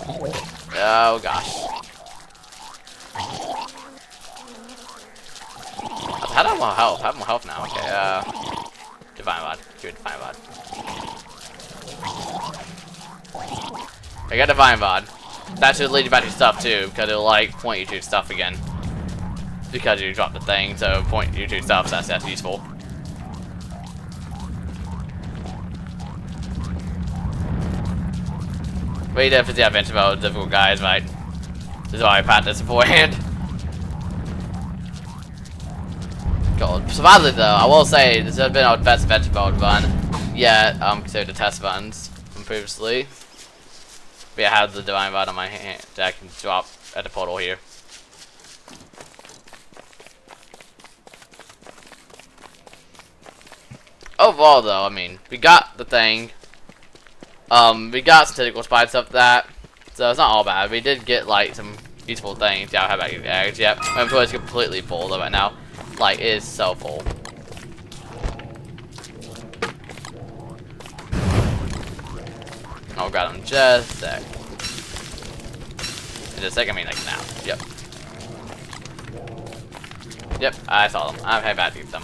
Oh gosh. How do I have more health? I have more health now. Okay, Divine VOD. Give it Divine VOD. I got Divine VOD. That should lead you back to stuff too, because it'll like point you to stuff again. Because you dropped the thing, so point you to stuff, so that's useful. We definitely have adventure mode difficult guys, right? This is why I practice beforehand. God, surprisingly though, I will say this has been our best adventure mode run yet, considered the test runs from previously. But yeah, I have the Divine Rod on my hand that I can drop at the portal here. Overall though, I mean, we got the thing. We got some tentacle spiders stuff that, so it's not all bad. We did get like some useful things. Yeah, how about your eggs? Yep, my inventory is completely full though right now. Like, it is so full. Oh, got him just a sec. In just a sec, I mean like now. Yep. Yep, I saw them. I'm heading back to get them.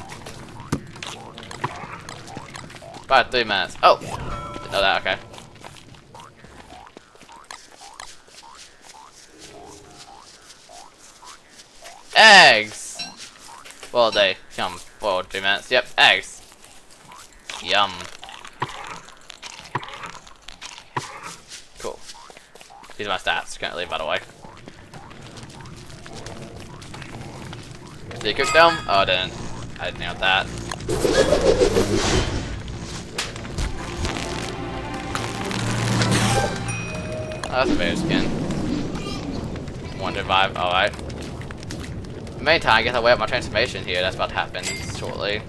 About 3 minutes. Oh! Didn't know that, okay. Eggs! Well, they come forward 3 minutes. Yep, eggs. Yum. Cool. These are my stats currently, by the way. Did you cook them? Oh, I didn't. I didn't know that. Oh, that's a bear skin. 1 alright. In the meantime, I guess I'll wait up my transformation here. That's about to happen shortly.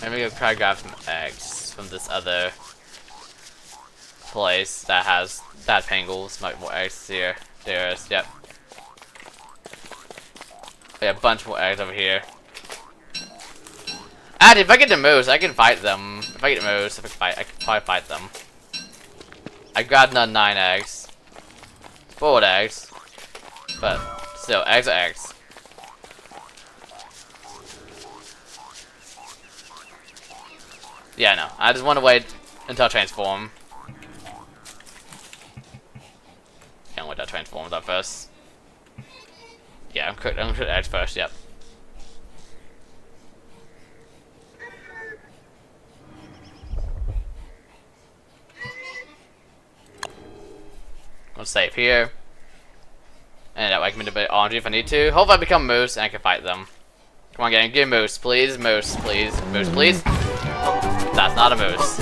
Let me go try to grab some eggs from this other place that has that pangles. Might more eggs here. There is, yep. Yeah, a bunch more eggs over here. Actually, if I get the moose, I can fight them. If I get the moose, I can probably fight them. I grabbed another 9 eggs. 4 eggs. But still, eggs are eggs. Yeah, no. I just want to wait until I transform. Can't wait till I transform that first. Yeah, I'm gonna cook eggs first, yep. I'll save here. And that way I can manipulate Andre if I need to. Hopefully I become moose and I can fight them. Come on, gang, give me moose, please. Moose, please. Moose, please. That's not a moose.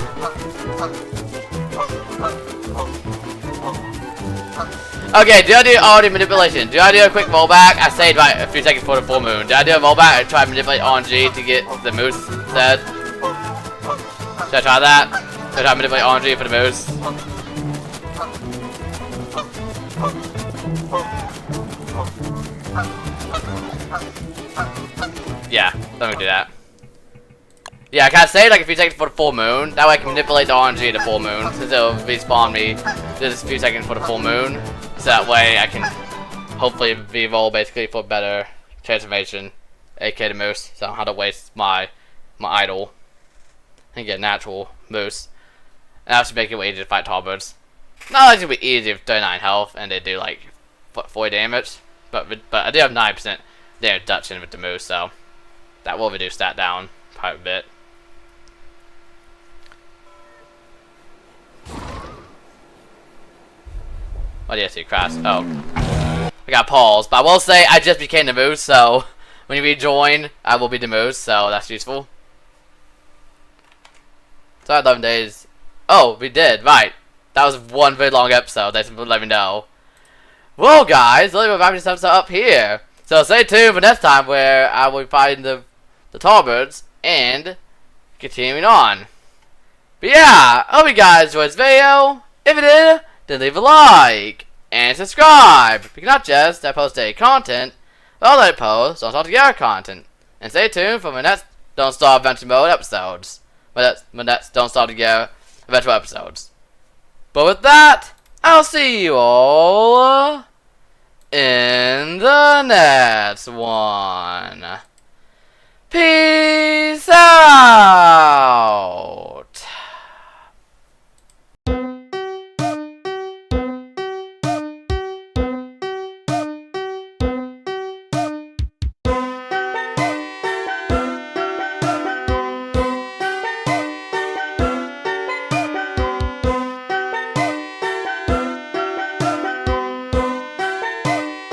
Okay, do I do audio manipulation? Do I do a quick rollback? I saved right a few seconds for the full moon. Do I do a rollback? I try to manipulate RNG to get the moose instead. Should I try that? Should I try to manipulate RNG for the moose? Yeah, let me do that. Yeah, I kind of saved like a few seconds for the full moon. That way I can manipulate the RNG to the full moon, since it'll respawn me just a few seconds for the full moon. So that way I can hopefully re-roll basically for better transformation, aka the moose. So I don't have to waste my idol and get a natural moose. And that should make it way easier to fight tallbirds. Not like it's gonna be easy with 39 health and they do like 40 damage, but I do have 9% damage reduction with the moose, so that will reduce that down quite a bit. Oh yeah, see, crash. Oh. I got paused, but I will say I just became the moose, so when you rejoin, I will be the moose, so that's useful. So 11 days. Oh, we did, right. That was one very long episode, thanks for letting me know. Well, guys, let's wrap this episode up here. So stay tuned for next time where I will find the Tallbirds and continuing on. But yeah, I hope you guys enjoyed this video. If you did, then leave a like and subscribe. Because not just I post daily content, but also I post Don't Starve Together content. And stay tuned for my next Don't Starve Adventure Mode episodes. My next Don't Starve Together Adventure episodes. But with that, I'll see you all in the next one. Peace out!